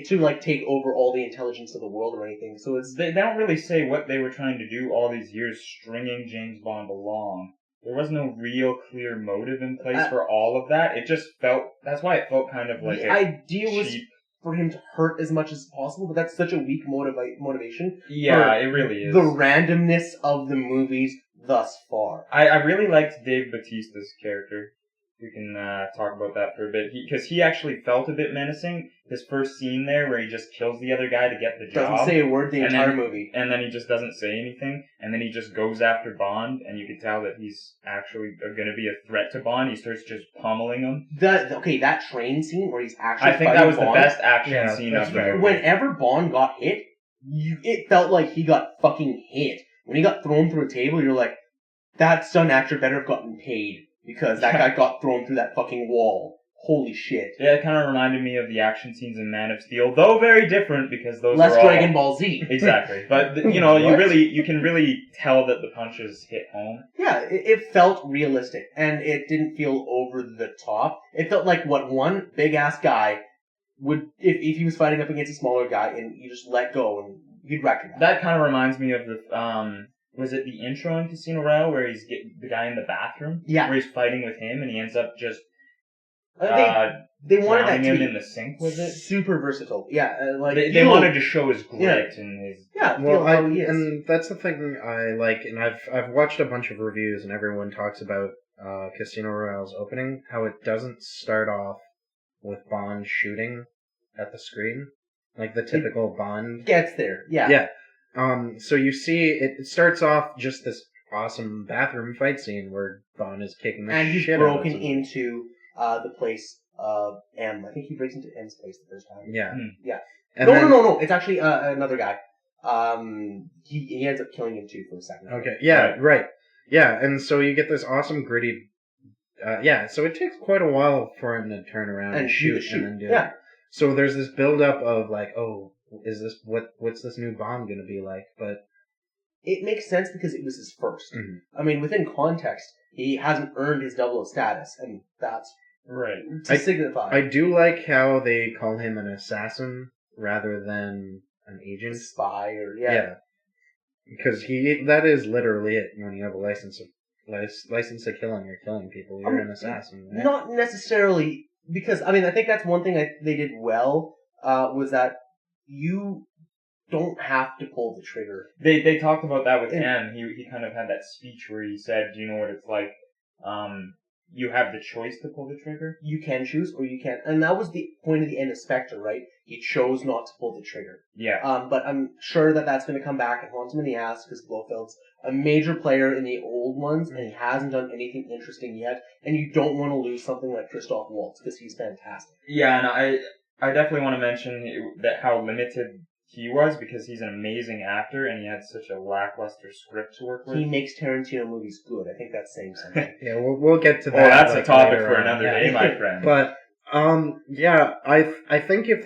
To like take over all the intelligence of the world or anything. So They don't really say what they were trying to do all these years, stringing James Bond along. There was no real clear motive in place for all of that. It just felt. That's why it felt kind of like the idea was for him to hurt as much as possible, but that's such a weak motivation. Yeah, it really is. The randomness of the movies thus far. I really liked Dave Bautista's character. We can talk about that for a bit. Because he actually felt a bit menacing. His first scene there where he just kills the other guy to get the job. Doesn't say a word the entire movie. And then he just doesn't say anything. And then he just goes after Bond. And you can tell that he's actually going to be a threat to Bond. He starts just pummeling him. That train scene where he's actually I think that was Bond, the best action scene of the movie. Whenever Bond got hit, it felt like he got fucking hit. When he got thrown through a table, you're like, that stunt actor better have gotten paid. Because that guy got thrown through that fucking wall. Holy shit. Yeah, it kind of reminded me of the action scenes in Man of Steel, though very different because those less are all... Dragon Ball Z. Exactly. But, you can really tell that the punches hit home. Yeah, it felt realistic. And it didn't feel over the top. It felt like what one big-ass guy would... If he was fighting up against a smaller guy and you just let go and you'd wreck him. That kind of reminds me of the... Was it the intro in Casino Royale where he's getting the guy in the bathroom? Yeah. Where he's fighting with him and he ends up just they wanted that to him be in the sink with it. Super versatile. Yeah, they wanted to show his grit and his... Yeah, and that's the thing I like, and I've watched a bunch of reviews and everyone talks about Casino Royale's opening, how it doesn't start off with Bond shooting at the screen, like the typical Bond. Gets there, yeah. Yeah. So you see, it starts off just this awesome bathroom fight scene where Bond is kicking the and he's shit broken out of into the place of M. I think he breaks into M's place the first time. Yeah. Yeah. And No. It's actually another guy. He ends up killing him too for a second. Okay. Yeah. Right. Yeah. And so you get this awesome gritty. So it takes quite a while for him to turn around and shoot and then do it. So there's this build up of like, oh, is this what's this new Bond gonna be like? But it makes sense because it was his first. Mm-hmm. I mean, within context, he hasn't earned his 00 status, and that's right to signify. I do like how they call him an assassin rather than an agent, spy, or because that is literally it. When you have a license to kill and you're killing people, you're an assassin. Right? Not necessarily, because I mean, I think that's one thing they did well was that you don't have to pull the trigger. They talked about that with M. He kind of had that speech where he said, "Do you know what it's like? You have the choice to pull the trigger. You can choose or you can't." And that was the point of the end of Spectre, right? He chose not to pull the trigger. Yeah. But I'm sure that's going to come back and haunt him in the ass because Blofeld's a major player in the old ones, and he hasn't done anything interesting yet. And you don't want to lose something like Christoph Waltz because he's fantastic. Yeah, and I definitely want to mention that how limited he was, because he's an amazing actor and he had such a lackluster script to work with. He makes Tarantino movies good. I think that's saying something. Yeah, we'll get to that. Well, that's a topic later for on. another Yeah. day, my friend. But yeah, I think if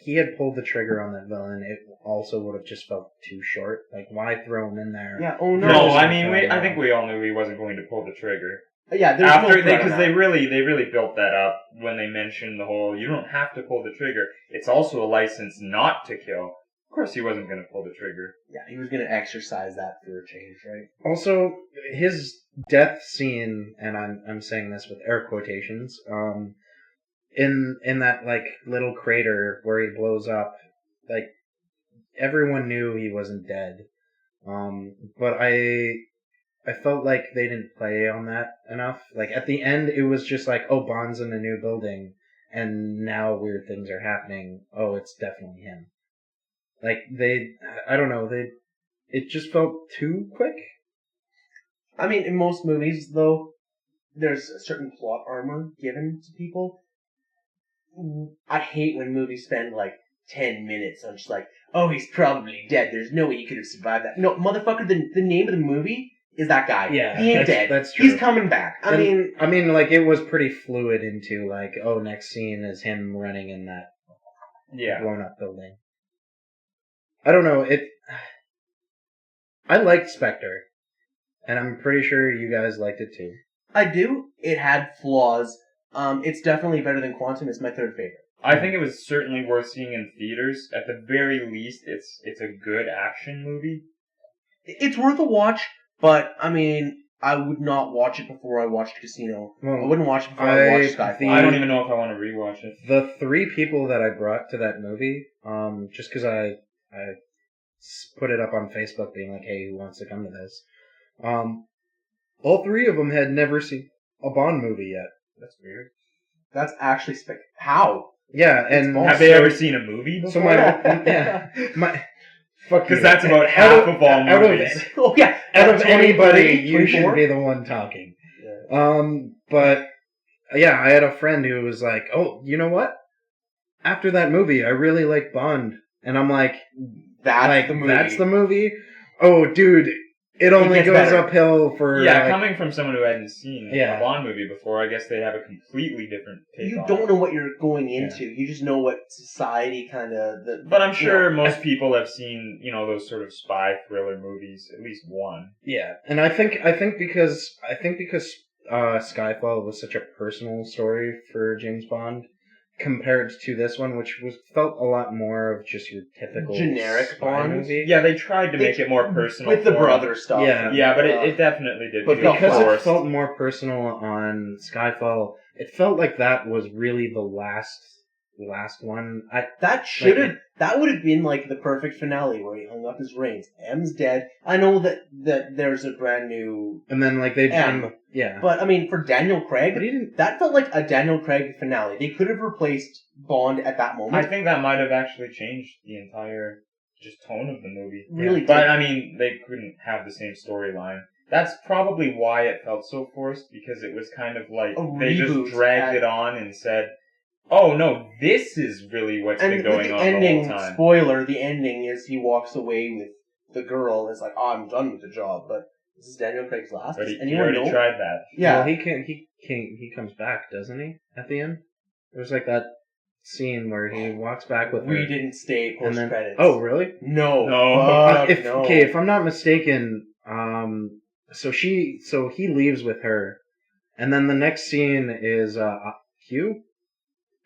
he had pulled the trigger on that villain, it also would have just felt too short. Like, why throw him in there? Yeah. Oh no. No, I mean, I think we all knew he wasn't going to pull the trigger. Yeah. There's After no because they really built that up when they mentioned the whole you don't have to pull the trigger. It's also a license not to kill. Of course, he wasn't going to pull the trigger. Yeah, he was going to exercise that for a change, right? Also, his death scene, and I'm saying this with air quotations, in that like little crater where he blows up, like everyone knew he wasn't dead. But I felt like they didn't play on that enough. Like at the end, it was just like, oh, Bond's in a new building, and now weird things are happening. Oh, it's definitely him. Like I don't know, it just felt too quick. I mean, in most movies, though, there's a certain plot armor given to people. I hate when movies spend like 10 minutes on just like, oh, he's probably dead. There's no way he could have survived that. No, motherfucker, the name of the movie is that guy. Yeah, he ain't dead. That's true. He's coming back. I mean, like it was pretty fluid into like, oh, next scene is him running in that blown up building. I don't know. I liked Spectre, and I'm pretty sure you guys liked it too. I do. It had flaws. It's definitely better than Quantum. It's my third favorite. I think it was certainly worth seeing in theaters. At the very least, it's a good action movie. It's worth a watch, but I mean, I would not watch it before I watched Casino. Well, I wouldn't watch it before I watched Skyfall. I don't even know if I want to rewatch it. The 3 people that I brought to that movie, just because I put it up on Facebook being like, hey, who wants to come to this? All 3 of them had never seen a Bond movie yet. That's weird. That's actually How? Yeah, and have they ever seen a movie before? So because that's about half of all movies. Out of anybody, you should be the one talking. Yeah. But yeah, I had a friend who was like, "Oh, you know what? After that movie, I really like Bond," and I'm like, "That's the movie." Oh, dude. It only goes uphill for... Yeah, coming from someone who hadn't seen a Bond movie before, I guess they have a completely different take on it. You don't know what you're going into. Yeah. You just know what society kind of... But I'm sure most people have seen, those sort of spy thriller movies, at least one. Yeah, and I think because Skyfall was such a personal story for James Bond, compared to this one, which felt a lot more of just your typical generic Bond movie. Yeah, they tried to make it more personal with the brother stuff. Yeah, but it definitely did. But because it felt more personal on Skyfall, it felt like that was really the last one. That would have been like the perfect finale where he hung up his reins. M's dead. I know that there's a brand new and then like they M. Yeah. But I mean, for Daniel Craig, that felt like a Daniel Craig finale. They could have replaced Bond at that moment. I think that might have actually changed the entire just tone of the movie. Really, but I mean, they couldn't have the same storyline. That's probably why it felt so forced, because it was kind of like they just dragged it on and said, oh no, this is really what's been going on the whole time. Spoiler, the ending is he walks away with the girl and is like, oh, I'm done with the job, but this is Daniel Craig's last. He already tried that. Yeah. Well, he comes back, doesn't he, at the end? There's like that scene where he walks back with her. We didn't stay post-credits. Oh, really? No. No. If I'm not mistaken, so he leaves with her, and then the next scene is Hugh?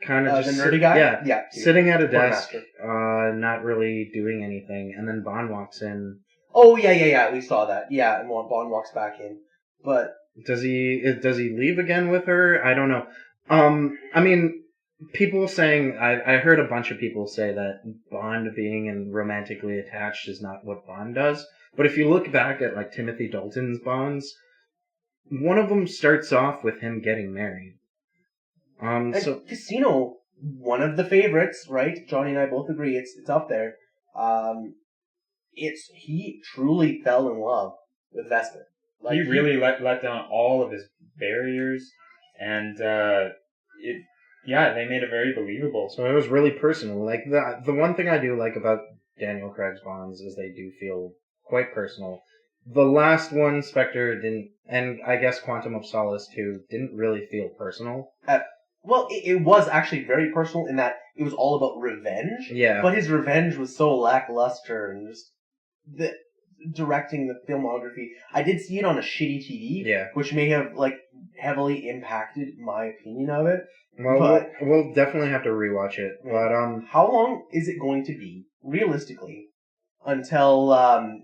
Kind of the nerdy guy? Yeah. Sitting at a desk, not really doing anything, and then Bond walks in. Oh, yeah, we saw that. Yeah, and Bond walks back in. But... Does he leave again with her? I don't know. I mean, people saying... I heard a bunch of people say that Bond being romantically attached is not what Bond does. But if you look back at, like, Timothy Dalton's Bonds, one of them starts off with him getting married. So Casino, one of the favorites, right? Johnny and I both agree it's up there. He truly fell in love with Vesper. Like, he really let down all of his barriers, and Yeah, they made it very believable. So it was really personal. Like the one thing I do like about Daniel Craig's Bonds is they do feel quite personal. The last one, Spectre, didn't, and I guess Quantum of Solace too, didn't really feel personal. Well, it was actually very personal in that it was all about revenge. Yeah. But his revenge was so lackluster and just the directing, the filmography. I did see it on a shitty TV, Yeah. which may have like heavily impacted my opinion of it. Well, But- we'll definitely have to rewatch it. But How long is it going to be, realistically, until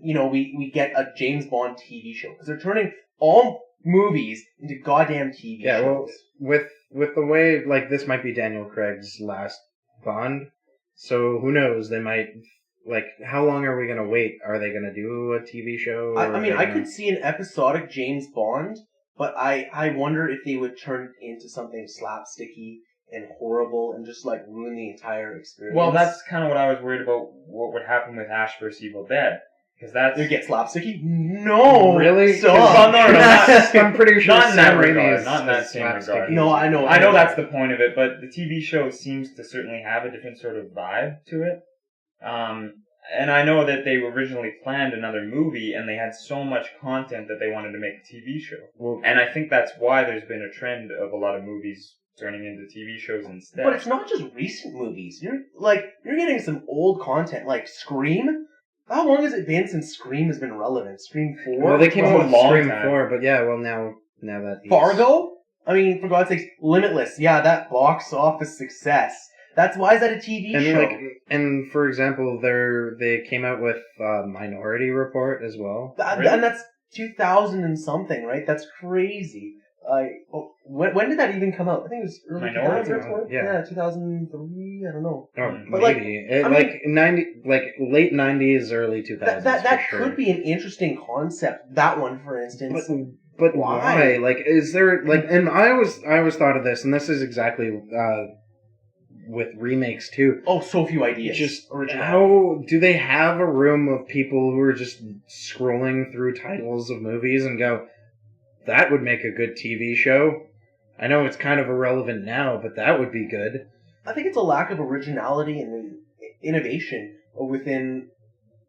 we get a James Bond TV show? Because they're turning all movies into goddamn TV yeah, shows. well, with the way, like, this might be Daniel Craig's last Bond, so who knows? They might, like, how long are we gonna wait? Are they gonna do a TV show? I mean, I could see an episodic James Bond, but I wonder if they would turn it into something slapsticky and horrible and just like ruin the entire experience. Well, that's kind of what I was worried about. What would happen with Ash vs. Evil Dead? Because that's They get slapsticky? No! Really? Stop! Oh, no, not- I'm pretty sure not in that Sam Raimi regard, is not in that is same slapsticky. regard. No, I know. I know that's the point of it, but the TV show seems to certainly have a different sort of vibe to it. And I know that they originally planned another movie, and they had so much content that they wanted to make a TV show. Well, And I think that's why there's been a trend of a lot of movies turning into TV shows instead. But it's not just recent movies. You're getting some old content, like Scream. How long has it been since Scream has been relevant? Scream 4? well, they came for out a with long Scream time. 4, but yeah, well, now that he's... Fargo? I mean, for God's sakes, Limitless. Yeah, that box office success. Why is that a TV And show? and for example, they came out with Minority Report as well. Really? And that's 2000 and something, right? That's crazy. When did that even come out? I think it was early Minority 2000s. Report, yeah. Yeah, 2003. I don't know. Or But, like, maybe I mean- late 90s, early 2000s. That for sure. could be an interesting concept. That one, for instance. But Why? why? Like, is there like? And I always thought of this, and this is exactly with remakes too. Oh, so few ideas. Just original. how do they have a room of people who are just scrolling through titles of movies and go, that would make a good TV show? I know it's kind of irrelevant now, but that would be good. I think it's a lack of originality and innovation within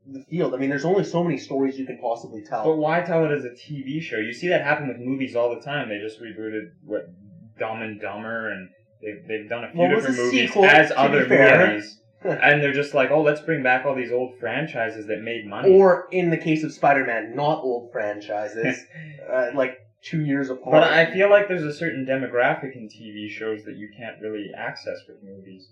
the field. I mean, there's only so many stories you can possibly tell. But why tell it as a TV show? You see that happen with movies all the time. They just rebooted Dumb and Dumber, and they've done a few What was different the movies sequel, as to be other fair? movies, and they're just like, oh, let's bring back all these old franchises that made money. Or in the case of Spider-Man, not old franchises, like 2 years apart. But I feel like there's a certain demographic in TV shows that you can't really access with movies.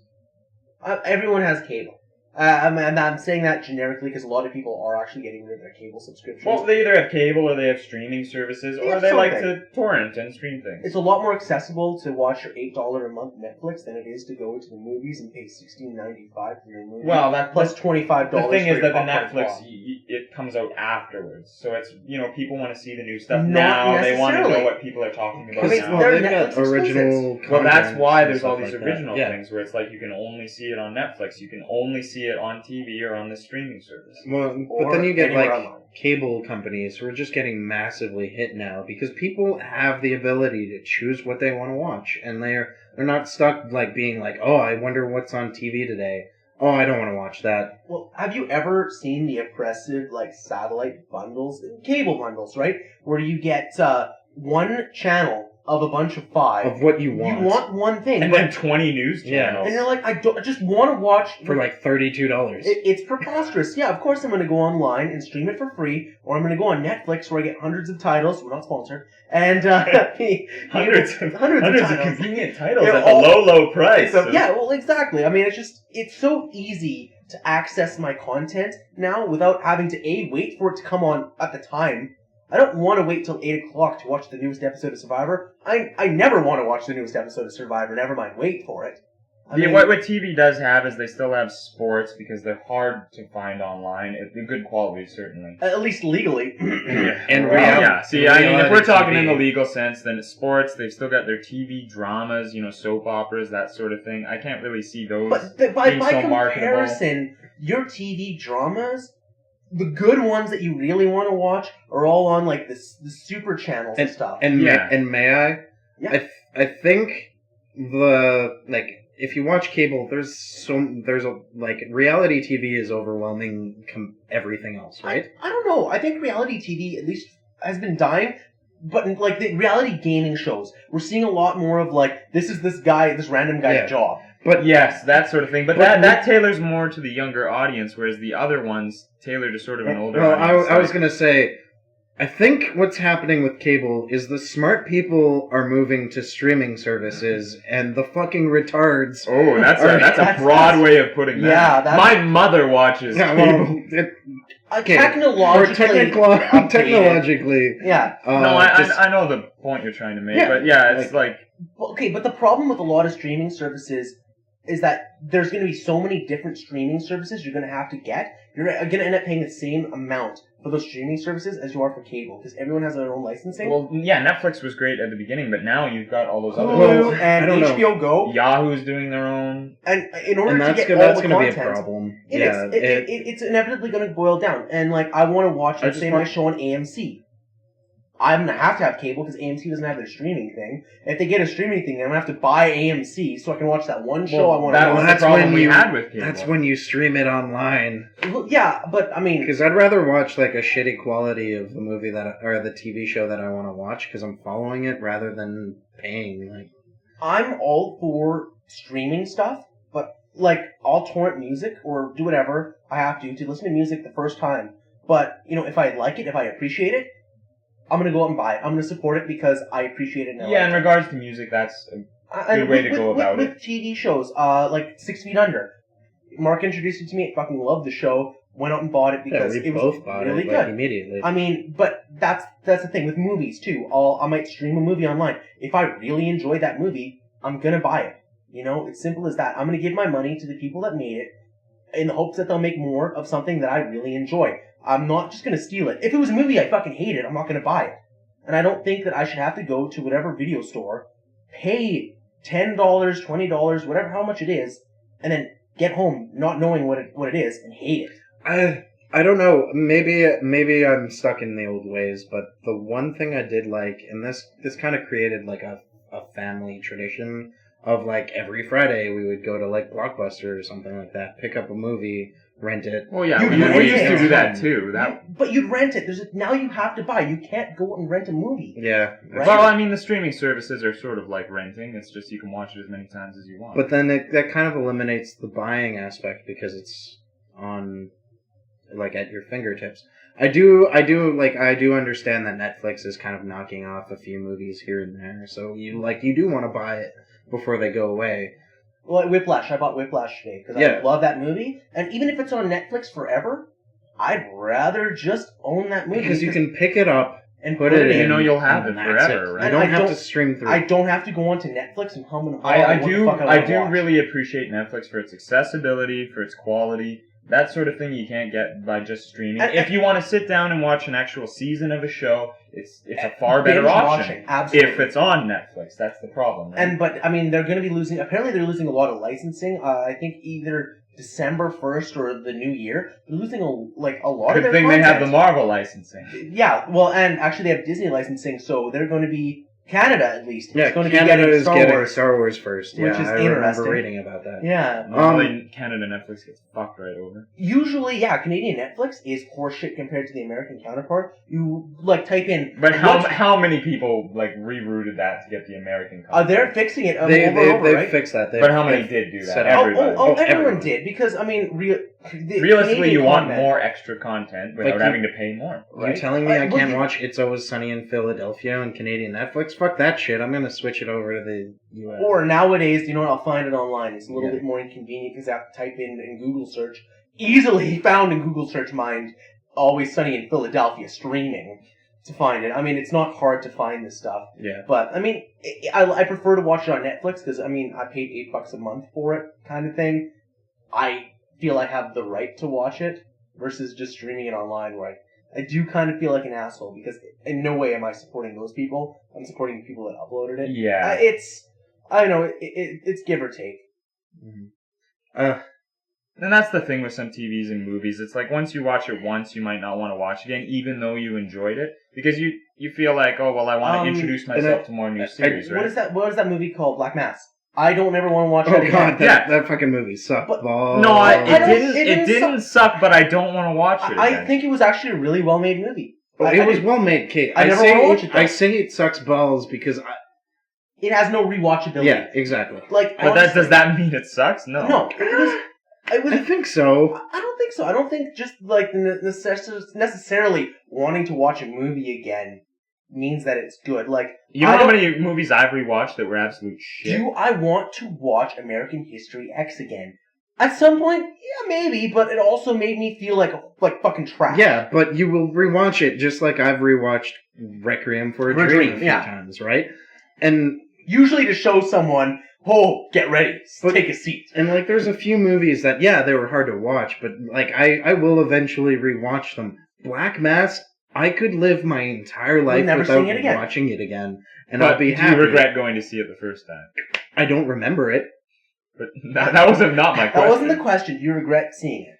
Everyone has cable. I'm saying that generically because a lot of people are actually getting rid of their cable subscriptions. Well, they either have cable or they have streaming services, They or have they like something. to torrent and stream things. It's a lot more accessible to watch your $8 a month Netflix than it is to go to the movies and pay $16.95 for your movie. Well, that plus $25. the thing for is your that the popcorn Netflix, pop. it comes out afterwards. So it's, people want to see the new stuff Not now. They want to necessarily. know what people are talking about I mean, now. they're they've got Netflix original exclusives. Well, that's content why and there's all stuff these like that. original Yeah. things where it's like you can only see it on Netflix, you can only see it on TV or on the streaming service. Well, Or but then you get anywhere like online. cable companies who are just getting massively hit now because people have the ability to choose what they want to watch, and they're not stuck like being like, oh, I wonder what's on TV today. Oh, I don't want to watch that. Well, have you ever seen the oppressive, like, satellite bundles? Cable bundles, right? Where you get one channel of a bunch of 5. Of what you want. You want one thing. And but- then 20 news Yeah. channels. and you're like, I just want to watch... for like $32. It's preposterous. Yeah, of course I'm going to go online and stream it for free, or I'm going to go on Netflix where I get hundreds of titles. We're not sponsored. And hundreds of titles. convenient titles Yeah, at the all- low price. So, yeah, well, exactly. I mean, it's so easy to access my content now without having to, wait for it to come on at the time. I don't want to wait till 8 o'clock to watch the newest episode of Survivor. I never want to watch the newest episode of Survivor, never mind wait for it. I Yeah, mean, what TV does have is they still have sports because they're hard to find online. They're good quality, certainly. at least legally. And Well, reality- yeah. See, I mean, if reality we're talking TV. in the legal sense, then it's sports. They've still got their TV dramas, soap operas, that sort of thing. I can't really see those. But by being so marketable. comparison, your TV dramas, the good ones that you really want to watch, are all on like the super channels and stuff. And Yeah. may I? Yeah. I think if you watch cable, there's reality TV is overwhelming everything else, right? I don't know. I think reality TV at least has been dying. But like the reality gaming shows, we're seeing a lot more of like this random guy's job. But yes, that sort of thing. But that tailors more to the younger audience, whereas the other ones tailor to sort of an older audience. I was gonna say, I think what's happening with cable is the smart people are moving to streaming services, and the fucking retards. Oh, that's a broad way of putting that. Yeah, my mother watches cable. Technologically. Yeah. No, I know the point you're trying to make, but yeah, it's like... Okay, but the problem with a lot of streaming services is that there's going to be so many different streaming services you're going to have to get. You're going to end up paying the same amount for those streaming services as you are for cable, because everyone has their own licensing. Well, yeah, Netflix was great at the beginning, but now you've got all those other Hulu and HBO Go. Yahoo's doing their own. And in order to get all the content, be a problem. It's inevitably going to boil down. And like, I want to watch, let's say, my show on AMC. I'm going to have cable because AMC doesn't have their streaming thing. If they get a streaming thing, I'm going to have to buy AMC so I can watch that one show I want to watch. That's the problem we had with cable. That's when you stream it online. Well, yeah, but I mean... Because I'd rather watch like a shitty quality of the movie or the TV show that I want to watch because I'm following it rather than paying. Like, I'm all for streaming stuff, but like I'll torrent music or do whatever I have to listen to music the first time. But, you know, if I like it, if I appreciate it, I'm going to go out and buy it. I'm going to support it because I appreciate it. Yeah, in regards to music, that's a good way to go about it. With TV shows, like 6 Feet Under. Mark introduced it to me. I fucking loved the show. Went out and bought it because it was really good. Immediately. I mean, but that's the thing with movies too. I might stream a movie online. If I really enjoy that movie, I'm going to buy it. You know, it's simple as that. I'm going to give my money to the people that made it in the hopes that they'll make more of something that I really enjoy. I'm not just going to steal it. If it was a movie I fucking hated, I'm not going to buy it. And I don't think that I should have to go to whatever video store, pay $10, $20, whatever, how much it is, and then get home not knowing what it is and hate it. I don't know. Maybe I'm stuck in the old ways, but the one thing I did like, and this kind of created like a family tradition of like every Friday we would go to like Blockbuster or something like that, pick up a movie, rent it. Well, yeah, we used to do that too. But you'd rent it. Now you have to buy. You can't go and rent a movie. Yeah. Right? Well, I mean, the streaming services are sort of like renting. It's just you can watch it as many times as you want. But then that kind of eliminates the buying aspect because it's on, like, at your fingertips. I do understand that Netflix is kind of knocking off a few movies here and there. So you do want to buy it before they go away. Well, Whiplash. I bought Whiplash today because I love that movie. And even if it's on Netflix forever, I'd rather just own that movie. Because you can pick it up and put it in. You know you'll have it forever, right? You don't have to stream through. I don't have to go onto Netflix and hum and haw. I do really appreciate Netflix for its accessibility, for its quality. That sort of thing you can't get by just streaming. If you want to sit down and watch an actual season of a show, it's a far better option. Absolutely. If it's on Netflix, that's the problem. Right? But I mean, they're going to be losing. Apparently, they're losing a lot of licensing. I think either December 1st or the new year, they're losing a lot of their Good thing content. they have the Marvel licensing. Yeah, well, and actually they have Disney licensing, so they're going to be. Canada, at least. Yeah, Canada is getting Star Wars first. Which is interesting. I remember reading about that. Yeah. Canada Netflix gets fucked right over. Usually, yeah, Canadian Netflix is horseshit compared to the American counterpart. You, type in... But how many people, rerouted that to get the American counterpart? They're fixing it over, They've fixed that. But how many did do that? Everyone did, because, I mean... Realistically, you want more extra content without having to pay more. Right? You're telling me I can't watch It's Always Sunny in Philadelphia on Canadian Netflix? Fuck that shit. I'm going to switch it over to the US. Or nowadays, you know what, I'll find it online. It's a little bit more inconvenient because I have to type in Google search. Easily found in Google search mind, Always Sunny in Philadelphia streaming to find it. I mean, it's not hard to find this stuff. Yeah. But, I mean, I prefer to watch it on Netflix because, I mean, I paid $8 a month for it kind of thing. I feel I have the right to watch it versus just streaming it online where I do kind of feel like an asshole because in no way am I supporting those people. I'm supporting the people that uploaded it. Yeah. I don't know, it's give or take. Mm-hmm. And that's the thing with some TVs and movies. It's like once you watch it once, you might not want to watch again, even though you enjoyed it. Because you feel like, oh, well, I want to introduce myself to more new series, right? What is that movie called? Black Mass. I don't ever want to watch Oh that again. god, that fucking movie sucked. But- balls. No, I it don't- didn't. it It didn't didn't suck, but I don't want to watch it. I again. think it was actually a really well-made movie. Well, it was well made, Kate. I never wanna watch it, though. I say it sucks balls because It has no rewatchability. yeah, exactly. Like, But does that mean it sucks? No. No, it was. I think so. I don't think so. I don't think just like necessarily wanting to watch a movie again means that it's good. Like, You know how many movies I've rewatched that were absolute shit? do I want to watch American History X again? At some point, yeah, maybe, but it also made me feel like fucking trash. Yeah, but you will rewatch it just like I've rewatched Requiem for a Dream a few yeah. times, right? And Usually to show someone, oh, get ready, take a seat. and like there's a few movies that they were hard to watch, but like I will eventually rewatch them. Black Mass, I could live my entire life never without seeing it again. watching it again, and But I'll be do happy. you regret going to see it the first time? I don't remember it. But that was not my question. That wasn't the question. Do you regret seeing it?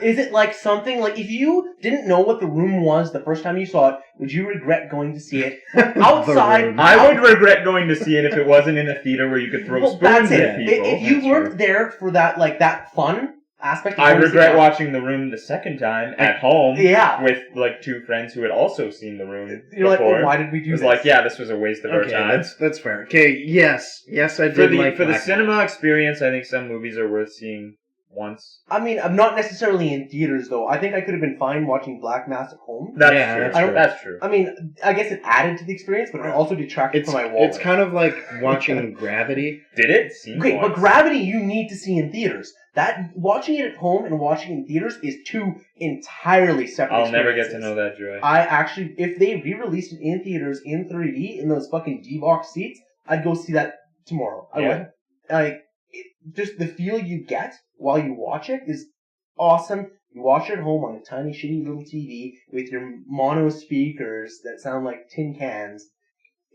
Is it like something, like if you didn't know what The Room was the first time you saw it, would you regret going to see it outside? Room. I would regret going to see it if it wasn't in a theater where you could throw Well, spoons that's at it. people. If you That's weren't true. there for that, like that fun aspect, of I going to see regret it, watching The Room the second time at home Yeah. with like two friends who had also seen The Room You're like, before. oh, why did we do It was this? like, yeah, this was a waste of our Okay, time. that's fair. Okay, yes, I did For the like for the Black cinema Mass. experience, I think some movies are worth seeing once. I mean, I'm not necessarily in theaters though. I think I could have been fine watching Black Mass at home. That's Yeah, true. that's true. That's true. I mean, I guess it added to the experience, but it also detracted It's from my wallet. it's kind of like watching Gravity. Did it? Seemed Okay, once. but Gravity you need to see in theaters. That watching it at home and watching it in theaters is two entirely separate I'll never get experiences. to know that joy. I actually, if they re-released it in theaters in 3D in those fucking D-box seats, I'd go see that tomorrow. I Yeah. would. Like, just the feel you get while you watch it is awesome. You watch it at home on a tiny, shitty little TV with your mono speakers that sound like tin cans.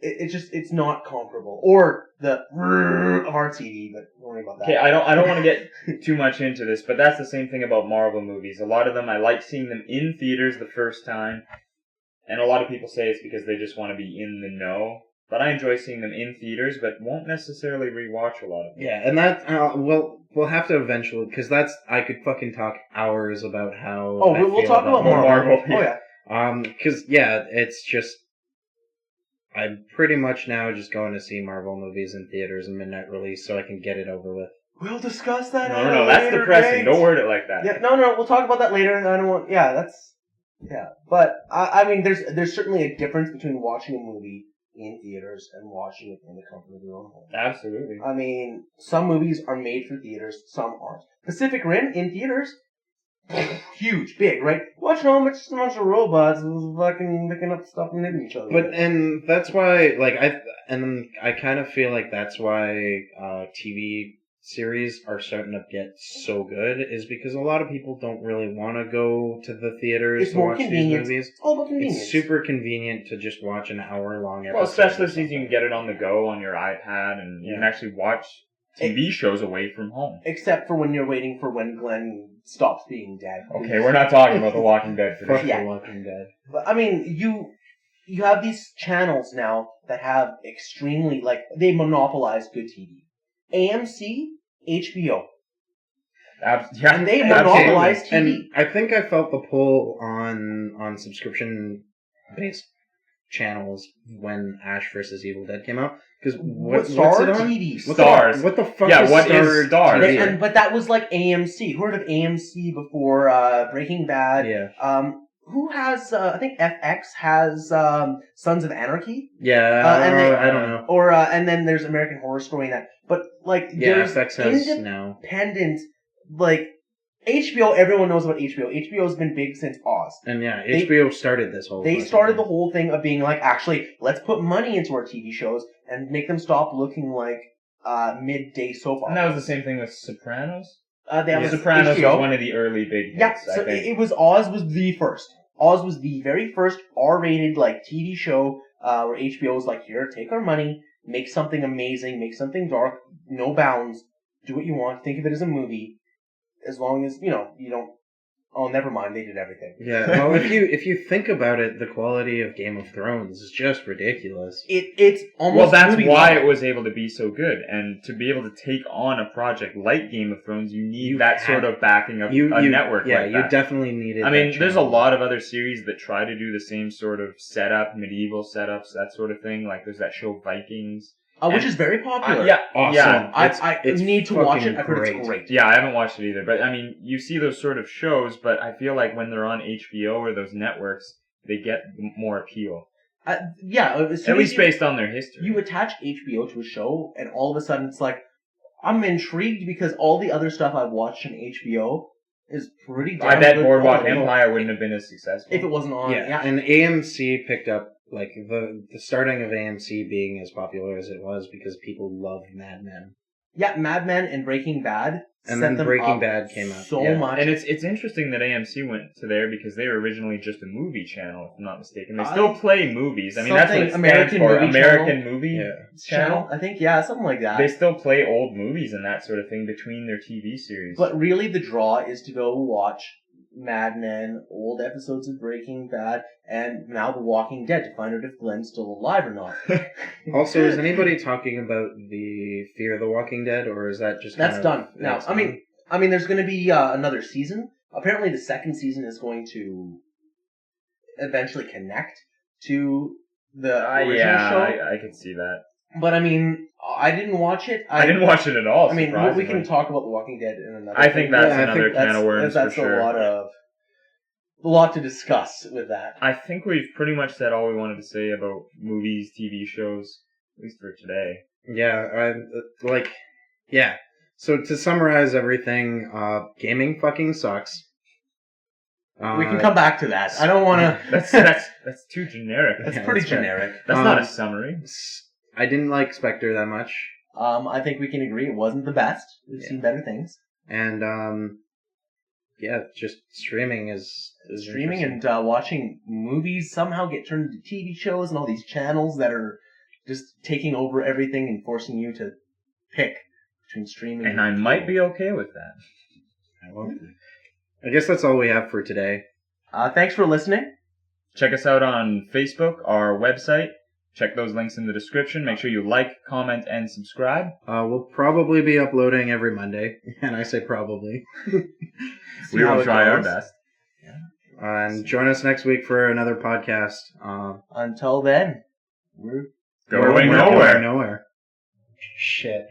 It's not comparable. Or the of our TV, but don't worry about that. Okay, I don't want to get too much into this, but that's the same thing about Marvel movies. A lot of them, I like seeing them in theaters the first time, and a lot of people say it's because they just want to be in the know. But I enjoy seeing them in theaters, but won't necessarily rewatch a lot of them. Yeah, and that we'll have to eventually, because I could fucking talk hours about how. Oh, I we'll feel talk about Marvel. Marvel. Oh yeah. Because it's just I'm pretty much now just going to see Marvel movies in theaters and midnight release so I can get it over with. We'll discuss that. No, that's depressing. Don't word it like that. Yeah, no, we'll talk about that later. I don't want. Yeah, that's. Yeah, but I mean, there's certainly a difference between watching a movie in theaters and watching it in the comfort of your own home. Absolutely. I mean, some movies are made for theaters, some aren't. Pacific Rim in theaters, huge, big, right? Watch at home, it's just a bunch of robots fucking picking up stuff and hitting each other. And that's why, I kind of feel like that's why TV series are starting to get so good, is because a lot of people don't really want to go to the theaters It's to more watch these convenient. movies. It's all about convenience. It's super convenient to just watch an hour-long episode. Well, especially or since you can get it on the go on your iPad, and you can actually watch TV shows away from home. Except for when you're waiting for when Glenn stops being dead. Okay, we're not talking about The Walking Dead Fuck today. Yeah. The Walking Dead. But I mean, you have these channels now that have extremely, like, they monopolize good TV. AMC, HBO. Yeah, And they absolutely. monopolize TV. And I think I felt the pull on subscription-based channels when Ash vs. Evil Dead came out. Because what's Star it on? TV. Stars. What the fuck Yeah, is what Star is Stars? TV? But that was like AMC. Who heard of AMC before Breaking Bad? Yeah. Who has? I think FX has Sons of Anarchy. Yeah, and they- I don't know. Or and then there's American Horror Story and that. But like Yeah, there's FX has now. independent, like HBO. Everyone knows about HBO. HBO's been big since Oz. And yeah, They- HBO started this whole They fucking started thing. the whole thing of being like, actually, let's put money into our TV shows and make them stop looking like midday soap operas. And that was the same thing with Sopranos. They have Sopranos HBO. was one of the early big hits, Yeah, so I think. it was Oz was the first. Oz was the very first R-rated like TV show where HBO was like, here, take our money, make something amazing, make something dark, no bounds, do what you want, think of it as a movie, as long as you don't Oh, never mind. They did everything. Yeah, well, if you think about it, the quality of Game of Thrones is just ridiculous. It's almost. Well, that's movie why level. it was able to be so good, and to be able to take on a project like Game of Thrones, you need You that have- sort of backing of a network Yeah, like you that. definitely needed. I mean, that there's a channel. lot of other series that try to do the same sort of setup, medieval setups, that sort of thing. Like there's that show Vikings. Which and- is very popular. Yeah, Awesome. yeah. I It's need to watch fucking it. I've heard great. it's great. Yeah, I haven't watched it either, but I mean, you see those sort of shows, but I feel like when they're on HBO or those networks, they get more appeal. Yeah, as soon At as least you, based on their history. you attach HBO to a show, and all of a sudden it's like, I'm intrigued because all the other stuff I've watched on HBO is pretty damn I bet good Boardwalk quality. Empire wouldn't have been as successful. If it wasn't on. Yeah, and AMC picked up like the starting of AMC being as popular as it was because people love Mad Men. Yeah, Mad Men and Breaking Bad. And set then them Breaking up Bad came out. so Yeah. much. And it's interesting that AMC went to there because they were originally just a movie channel, if I'm not mistaken. They still play movies. I mean, that's what it Something stands American for. Movie American Channel. Movie Yeah. Channel. I think, yeah, something like that. They still play old movies and that sort of thing between their TV series. But really, the draw is to go watch Mad Men, old episodes of Breaking Bad, and now The Walking Dead to find out if Glenn's still alive or not. Also, is anybody talking about the Fear the Walking Dead, or is that just That's kind of, done. Now, that's I mean, there's going to be another season. Apparently, the second season is going to eventually connect to the original yeah, show. I could see that. But I mean, I didn't watch it. I didn't watch it at all. I mean, we surprisingly. can talk about The Walking Dead in another. I think that's Yeah, I another think can of worms that's for sure. a lot to discuss with that. I think we've pretty much said all we wanted to say about movies, TV shows, at least for today. Yeah, yeah. So to summarize everything, gaming fucking sucks. We can come back to that. I don't want to. That's too generic. That's Yeah, pretty that's fair. generic. That's not a summary. I didn't like Spectre that much, I think we can agree it wasn't the best. We've Yeah. seen better things. and yeah, just streaming is Streaming interesting. and watching movies somehow get turned into TV shows and all these channels that are just taking over everything and forcing you to pick between streaming. And I might be okay with that. Well, I guess that's all we have for today. Thanks for listening. Check us out on Facebook, our website. Check those links in the description. Make sure you like, comment, and subscribe. We'll probably be uploading every Monday, and I say probably. See We how will it try our goes. best. And join us next week for another podcast. Until then, we're Going we're nowhere. Nowhere. Shit.